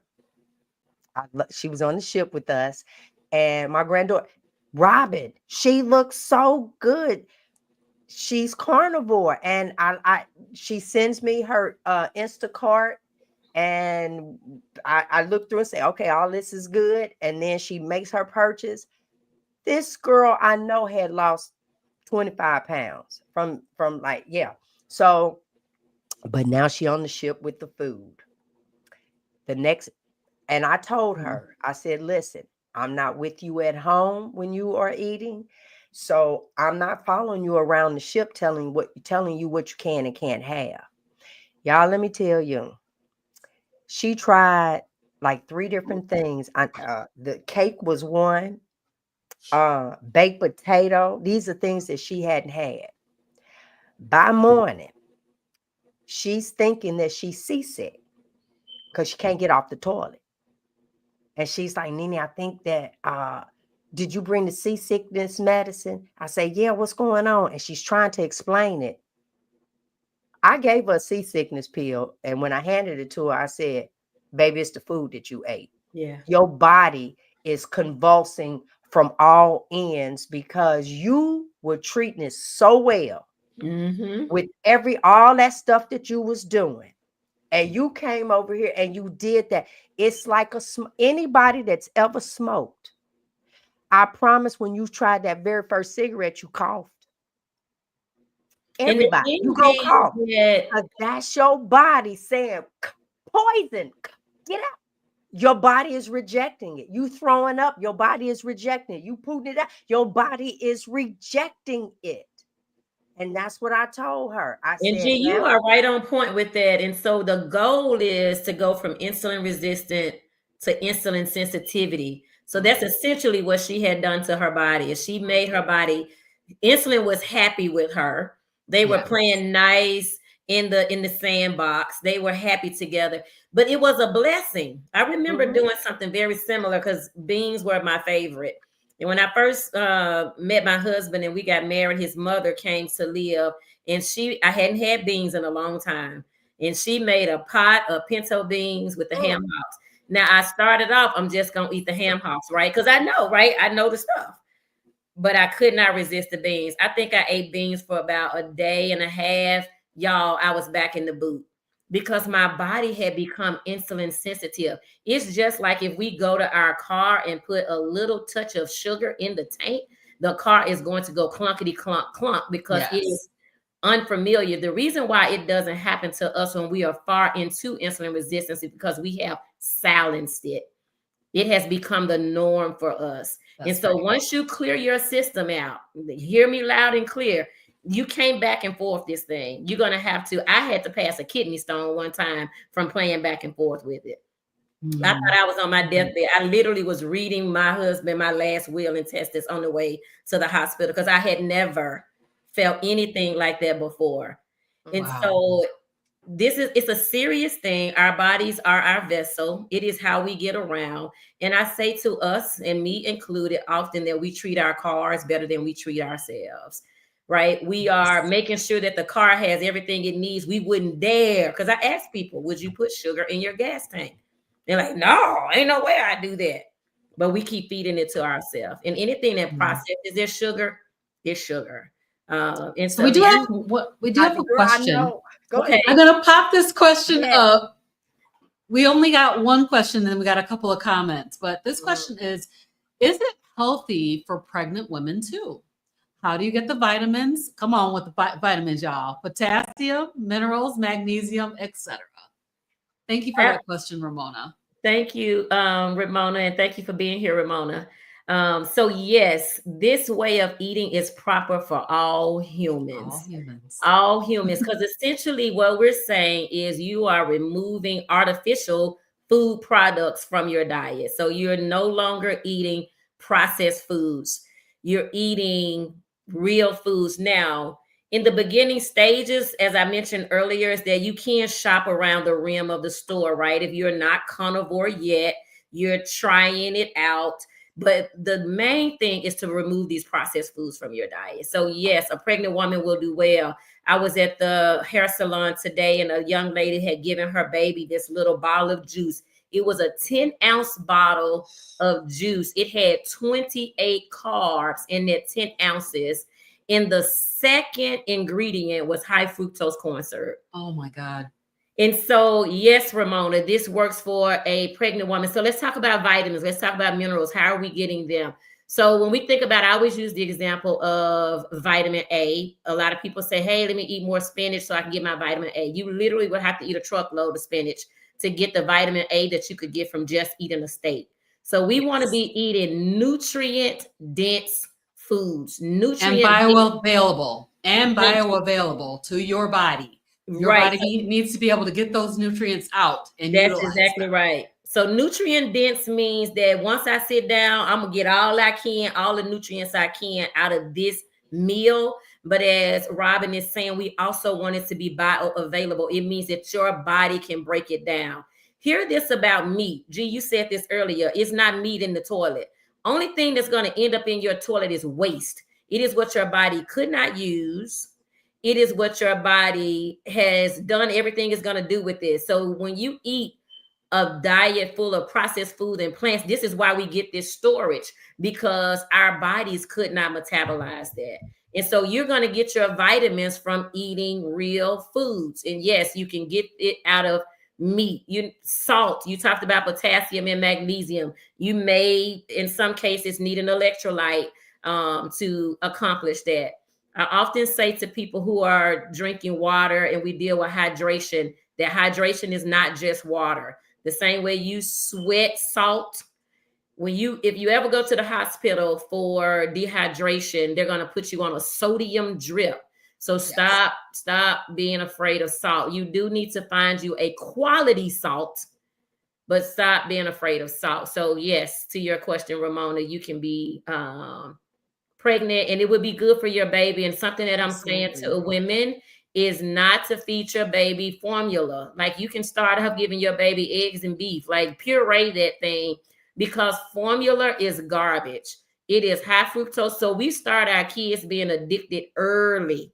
she was on the ship with us, and my granddaughter, Robyn, she looks so good. She's carnivore, and she sends me her Instacart, and I look through and say, okay, all this is good, and then she makes her purchase. This girl I know had lost 25 pounds from So, but now she on the ship with the food. And I told her, I said, listen, I'm not with you at home when you are eating. So I'm not following you around the ship telling you what you can and can't have. Y'all, let me tell you. She tried like 3 different things. The cake was one, baked potato. These are things that she hadn't had. By morning, she's thinking that she's seasick because she can't get off the toilet. And she's like, Nene, I think that did you bring the seasickness medicine? I say, yeah, what's going on? And she's trying to explain it. I gave her a seasickness pill, and when I handed it to her, I said, baby, it's the food that you ate. Yeah. Your body is convulsing from all ends because you were treating it so well with all that stuff that you was doing. And you came over here and you did that. It's like anybody that's ever smoked. I promise when you tried that very first cigarette, you coughed. Everybody, you go cough. Because that's your body saying, poison, get out. Your body is rejecting it. You throwing up, your body is rejecting it. You putting it out, your body is rejecting it. And that's what I told her. I said, Gie, you are right on point with that. And so the goal is to go from insulin resistant to insulin sensitivity. So that's essentially what she had done to her body. Is she made her body, insulin was happy with her. They were playing nice in the sandbox. They were happy together. But it was a blessing. I remember doing something very similar because beans were my favorite. And when I first met my husband and we got married, his mother came to live, and I hadn't had beans in a long time. And she made a pot of pinto beans with the ham hocks. Now I started off, I'm just going to eat the ham hocks, right? Because I know, right? I know the stuff. But I could not resist the beans. I think I ate beans for about a day and a half. Y'all, I was back in the boot because my body had become insulin sensitive. It's just like if we go to our car and put a little touch of sugar in the tank, the car is going to go clunkety clunk clunk because it is unfamiliar. The reason why it doesn't happen to us when we are far into insulin resistance is because we have silenced it. It has become the norm for us. And so once you clear your system out, hear me loud and clear, you came back and forth this thing. You're going to have to, I had to pass a kidney stone one time from playing back and forth with it. I thought I was on my deathbed. I literally was reading my husband, my last will and testament on the way to the hospital because I had never felt anything like that before. And so it's a serious thing. Our bodies are our vessel. It is how we get around. And I say to us, and me included, often that we treat our cars better than we treat ourselves, right? We are making sure that the car has everything it needs. We wouldn't dare, because I ask people, would you put sugar in your gas tank? They're like, no, ain't no way I do that. But we keep feeding it to ourselves. And anything that processes their sugar is sugar. And so we do have a question. Go ahead. I'm gonna pop this question up. We only got one question, and then we got a couple of comments. But this question is it healthy for pregnant women too? How do you get the vitamins? Come on with the vitamins, y'all. Potassium, minerals, magnesium, etc. Thank you for that question, Ramona. Thank you, Ramona, and thank you for being here, Ramona. So yes, this way of eating is proper for all humans. All humans, because essentially what we're saying is you are removing artificial food products from your diet. So you're no longer eating processed foods. You're eating real foods. Now, in the beginning stages, as I mentioned earlier, is that you can shop around the rim of the store, right? If you're not carnivore yet, you're trying it out. But the main thing is to remove these processed foods from your diet. So yes, a pregnant woman will do well. I was at the hair salon today and a young lady had given her baby this little bottle of juice. It was a 10-ounce bottle of juice. It had 28 carbs in that 10 ounces. And the second ingredient was high fructose corn syrup. Oh my God. And so, yes, Ramona, this works for a pregnant woman. So let's talk about vitamins. Let's talk about minerals. How are we getting them? So when we think about, I always use the example of vitamin A. A lot of people say, hey, let me eat more spinach so I can get my vitamin A. You literally would have to eat a truckload of spinach to get the vitamin A that you could get from just eating a steak. So we want to be eating nutrient-dense foods, And nutrient bioavailable to your body. Your right. body needs to be able to get those nutrients out and That's utilize exactly them. right. So nutrient dense means that once I sit down, I'm gonna get all I can, all the nutrients I can out of this meal. But as Robyn is saying, we also want it to be bioavailable. It means that your body can break it down. Hear this about meat. Gie, you said this earlier. It's not meat in the toilet. Only thing that's going to end up in your toilet is waste. It is what your body could not use. It is what your body has done. Everything is going to do with it. So when you eat a diet full of processed food and plants, this is why we get this storage, because our bodies could not metabolize that. And so you're going to get your vitamins from eating real foods. And yes, you can get it out of meat. Salt, you talked about potassium and magnesium. You may, in some cases, need an electrolyte to accomplish that. I often say to people who are drinking water, and we deal with hydration, that hydration is not just water. The same way you sweat salt, if you ever go to the hospital for dehydration, they're going to put you on a sodium drip. So stop being afraid of salt. You do need to find you a quality salt, but stop being afraid of salt. So yes, to your question, Ramona, you can be pregnant and it would be good for your baby. And something that I'm saying to women is not to feed your baby formula. Like, you can start off giving your baby eggs and beef, like puree that thing, because formula is garbage. It is high fructose. So we start our kids being addicted early.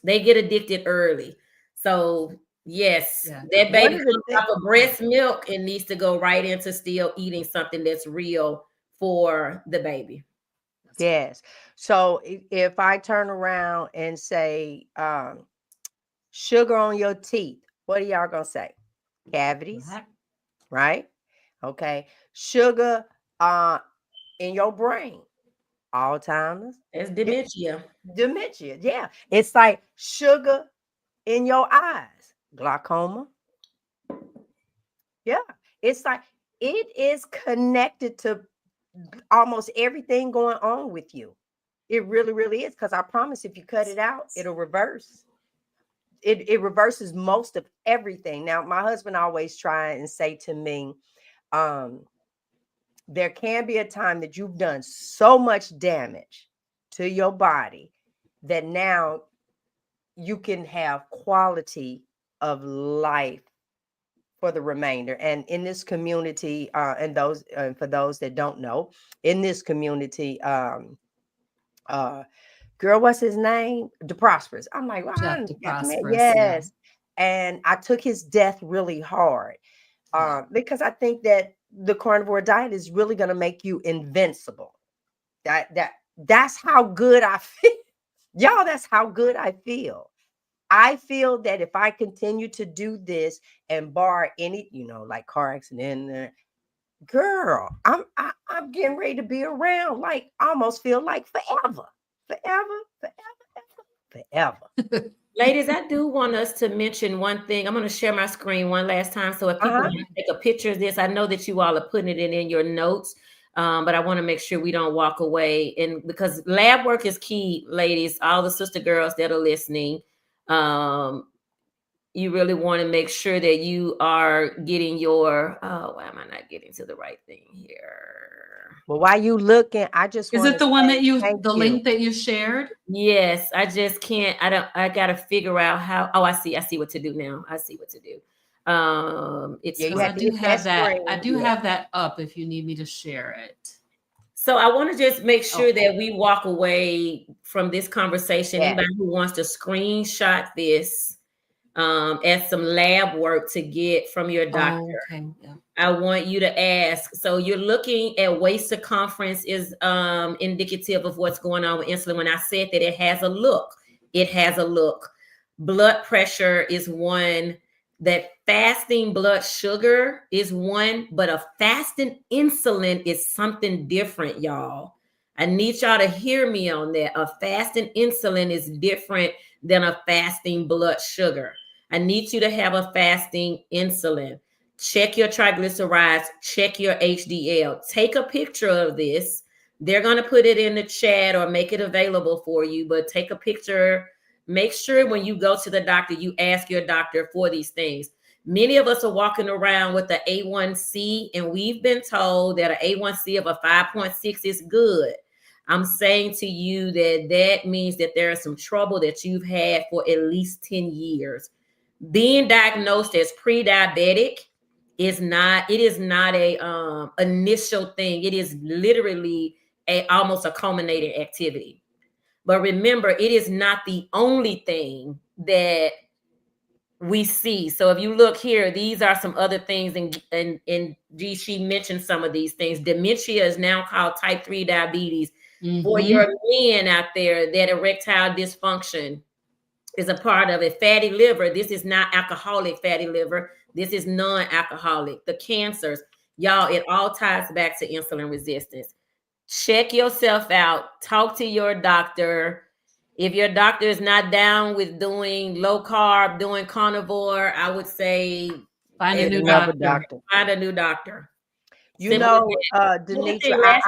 They get addicted early. So yes, that baby comes off of breast milk and needs to go right into still eating something that's real for the baby. Yes. So if I turn around and say sugar on your teeth, what are y'all gonna say? Cavities, right? Okay. Sugar in your brain, Alzheimer's. It's dementia. Dementia, yeah. It's like sugar in your eyes, glaucoma. Yeah. It's like it is connected to almost everything going on with you. It really, really is. Because I promise, if you cut it out, it'll reverse. It reverses most of everything. Now, my husband always try and say to me, there can be a time that you've done so much damage to your body that now you can have quality of life for the remainder. And in this community, and those for those that don't know, in this community, girl, what's his name? DeProsperous. I'm like, well, yes. And I took his death really hard because I think that the carnivore diet is really going to make you invincible. That's how good I feel. Y'all, that's how good I feel. I feel that if I continue to do this and bar any, like car accident, girl, I'm getting ready to be around, like, almost feel like forever. Ladies, I do want us to mention one thing. I'm going to share my screen one last time. So if people want to take a picture of this, I know that you all are putting it in your notes, but I want to make sure we don't walk away. And because lab work is key, ladies, all the sister girls that are listening, you really want to make sure that you are getting your, why am I not getting to the right thing here? Well, while you looking, I just is it the one that link that you shared? Yes, I just can't. I got to figure out how. Oh, I see what to do now. I see what to do. It's I do have that. I do have that up if you need me to share it. So I want to just make sure that we walk away from this conversation. Anybody who wants to screenshot this as some lab work to get from your doctor. I want you to ask. So you're looking at waist circumference is indicative of what's going on with insulin. When I said that it has a look, Blood pressure is one. That fasting blood sugar is one, but a fasting insulin is something different, y'all. I need y'all to hear me on that. A fasting insulin is different than a fasting blood sugar. I need you to have a fasting insulin. Check your triglycerides, check your HDL. Take a picture of this They're going to put it in the chat or make it available for you, but take a picture. Make sure when you go to the doctor, you ask your doctor for these things. Many of us are walking around with the A1C, and we've been told that an A1C of a 5.6 is good. I'm saying to you that that means that there is some trouble that you've had for at least 10 years. Being diagnosed as pre-diabetic is not a initial thing. It is literally almost a culminating activity. But remember, it is not the only thing that we see. So if you look here, these are some other things, and she mentioned some of these things. Dementia is now called type 3 diabetes. For your men out there, that erectile dysfunction is a part of it. Fatty liver, this is not alcoholic fatty liver. This is non-alcoholic. The cancers, y'all, it all ties back to insulin resistance. Check yourself out. Talk to your doctor. If your doctor is not down with doing low carb, doing carnivore, I would say find a new doctor. Find a new doctor. You know, DeNitra,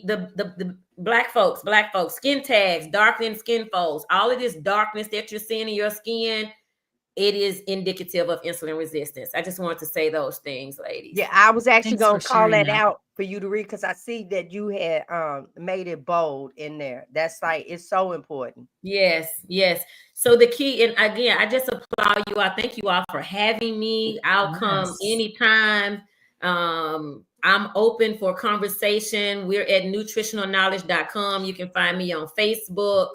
the black folks, skin tags, darkening skin folds, all of this darkness that you're seeing in your skin, it is indicative of insulin resistance. I just wanted to say those things, ladies. Yeah, I was actually going to call that out for you to read, because I see that you had made it bold in there. That's like, it's so important. Yes. So the key, and again, I just applaud you. I thank you all for having me. I'll come anytime. I'm open for conversation. We're at nutritionalknowledge.com. You can find me on Facebook.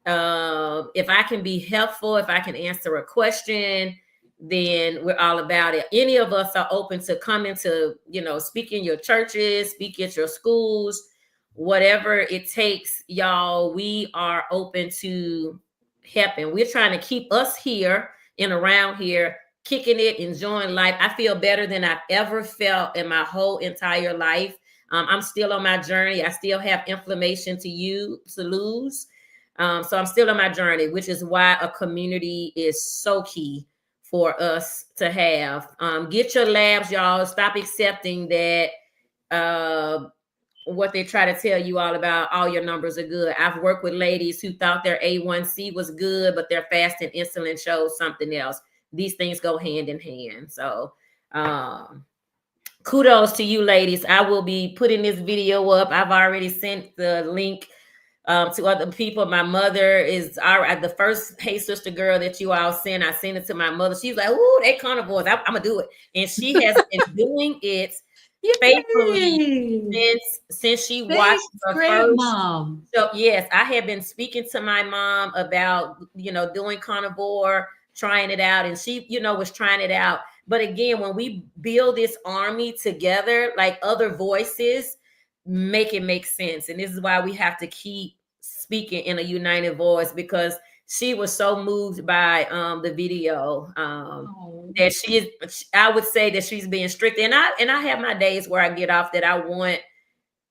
If I can be helpful, if I can answer a question, then we're all about it. Any of us are open to coming to, speak in your churches, speak at your schools, whatever it takes, y'all. We are open to helping. We're trying to keep us here and around here, kicking it, enjoying life. I feel better than I've ever felt in my whole entire life. I'm still on my journey. I still have inflammation to lose. So I'm still on my journey, which is why a community is so key for us to have. Get your labs, y'all. Stop accepting that what they try to tell you all about, all your numbers are good. I've worked with ladies who thought their A1C was good, but their fasting insulin shows something else. These things go hand in hand. So kudos to you, ladies. I will be putting this video up. I've already sent the link to other people. My mother is the first Hey Sister girl that you all sent. I sent it to my mother. She's like, "Ooh, they carnivores. I'm gonna do it." And she has been doing it faithfully since she watched her first mom. So yes, I have been speaking to my mom about doing carnivore, trying it out, and she was trying it out. But again, when we build this army together, like other voices, make it make sense. And this is why we have to keep speaking in a united voice, because she was so moved by the video that I would say that she's being strict. And I have my days where I get off that I want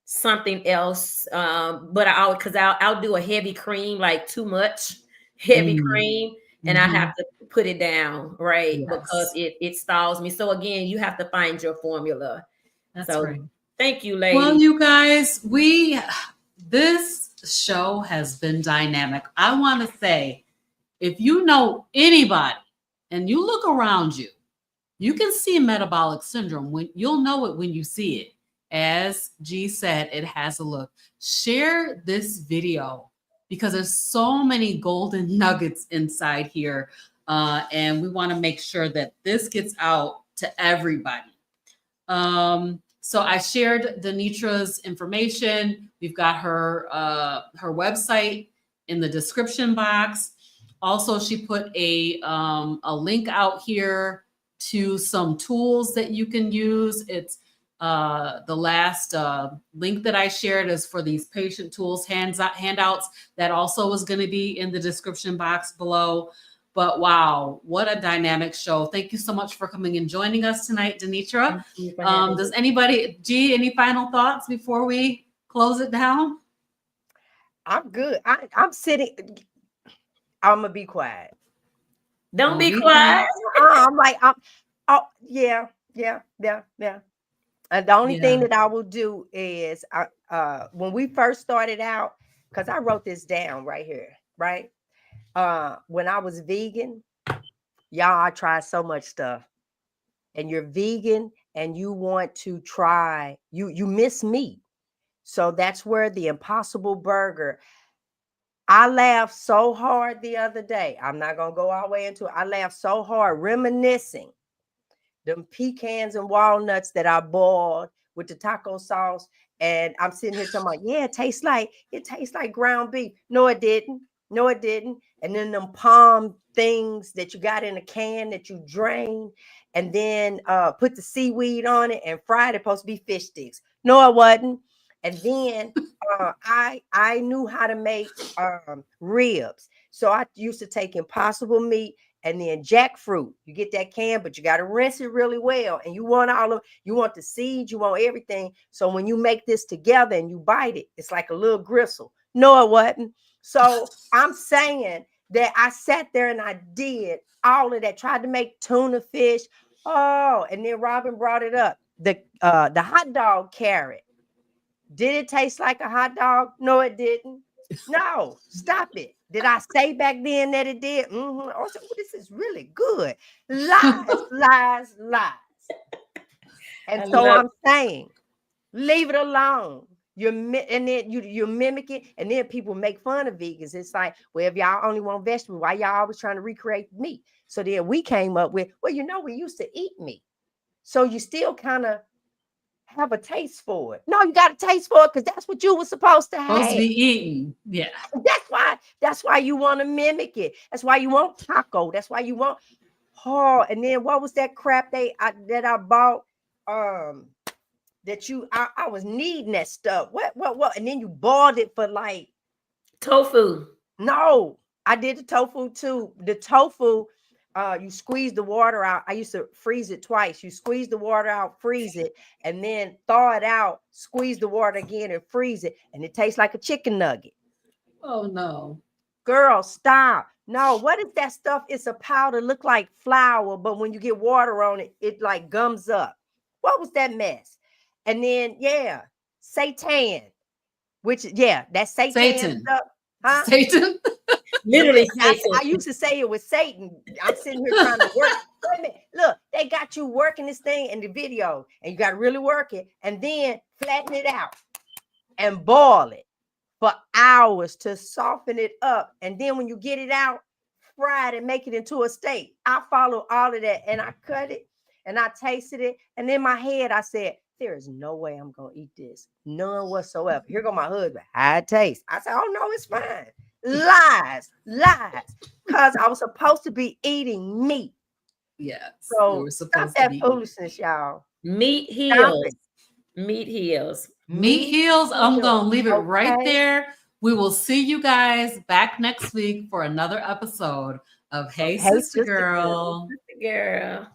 something else. But I'll do a heavy cream, like too much heavy cream, and I have to put it down, right? Yes. Because it stalls me. So again, you have to find your formula. That's right. Thank you, ladies. Well, you guys, this show has been dynamic. I want to say, if you know anybody and you look around you, you can see metabolic syndrome. You'll know it when you see it. As Gie said, it has a look. Share this video, because there's so many golden nuggets inside here. And we want to make sure that this gets out to everybody. So I shared DeNitra's information. We've got her website in the description box. Also, she put a link out here to some tools that you can use. It's the last link that I shared is for these patient tools handouts. That also is going to be in the description box below. But wow, what a dynamic show. Thank you so much for coming and joining us tonight, DeNitra. Does anybody, Gie, any final thoughts before we close it down? I'm good. I'm sitting. I'm going to be quiet. Don't be quiet. I'm like, yeah. And the only thing Yeah. that I will do is, when we first started out, because I wrote this down right here, right? When I was vegan, y'all, I tried so much stuff. And you're vegan and you want to try, you miss meat. So that's where the Impossible Burger. I laughed so hard the other day. I'm not gonna go all the way into it. I laughed so hard reminiscing them pecans and walnuts that I boiled with the taco sauce. And I'm sitting here talking about, yeah, it tastes like ground beef. No, it didn't. No, it didn't. And then them palm things that you got in a can that you drain, and then put the seaweed on it and fried it. Supposed to be fish sticks. No, it wasn't. And then I knew how to make ribs. So I used to take Impossible meat and then jackfruit. You get that can, but you got to rinse it really well. And you want you want the seeds, you want everything. So when you make this together and you bite it, it's like a little gristle. No, it wasn't. So I'm saying that I sat there and I did all of that, tried to make tuna fish. Oh, and then Robyn brought it up. The hot dog carrot. Did it taste like a hot dog? No, it didn't. No, stop it. Did I say back then that it did? Mm-hmm. I said, oh, this is really good. Lies, lies, lies. And I so love I'm saying, leave it alone. And then you mimic it, and then people make fun of vegans. It's like, well, if y'all only want vegetables, why y'all always trying to recreate meat? So then we came up with, well, we used to eat meat. So you still kind of have a taste for it. No, you got a taste for it because that's what you were supposed to Supposed to have. be eaten. Yeah. That's why you want to mimic it. That's why you want taco. That's why you want and then what was that crap that I bought? I was needing that stuff. What? And then you boiled it for like tofu. no, I did the tofu too. The tofu, you squeeze the water out. I used to freeze it twice. You squeeze the water out, freeze it, and then thaw it out, squeeze the water again and freeze it. And it tastes like a chicken nugget. Oh no. Girl, stop. No, what is that stuff? It's a powder, look like flour, but when you get water on it, it like gums up. What was that mess? And then, yeah, seitan, that's seitan Satan. stuff. Huh? Satan. Literally I Satan. used to say it was Satan. I'm sitting here trying to work. Wait a minute. Look, they got you working this thing in the video, and you got to really work it, and then flatten it out and boil it for hours to soften it up. And then when you get it out, fry it and make it into a steak. I follow all of that, and I cut it and I tasted it. And in my head, I said, there is no way I'm going to eat this. None whatsoever. Here go my husband. How it tastes. I said, oh, no, it's fine. Lies. Because I was supposed to be eating meat. Yes. So were stop supposed to that be foolishness, y'all. Meat Stop heals. it. Meat heals. Meat heals. I'm heals. going to leave it right Okay. there. We will see you guys back next week for another episode of Hey, Hey, Sister Girl. Girl.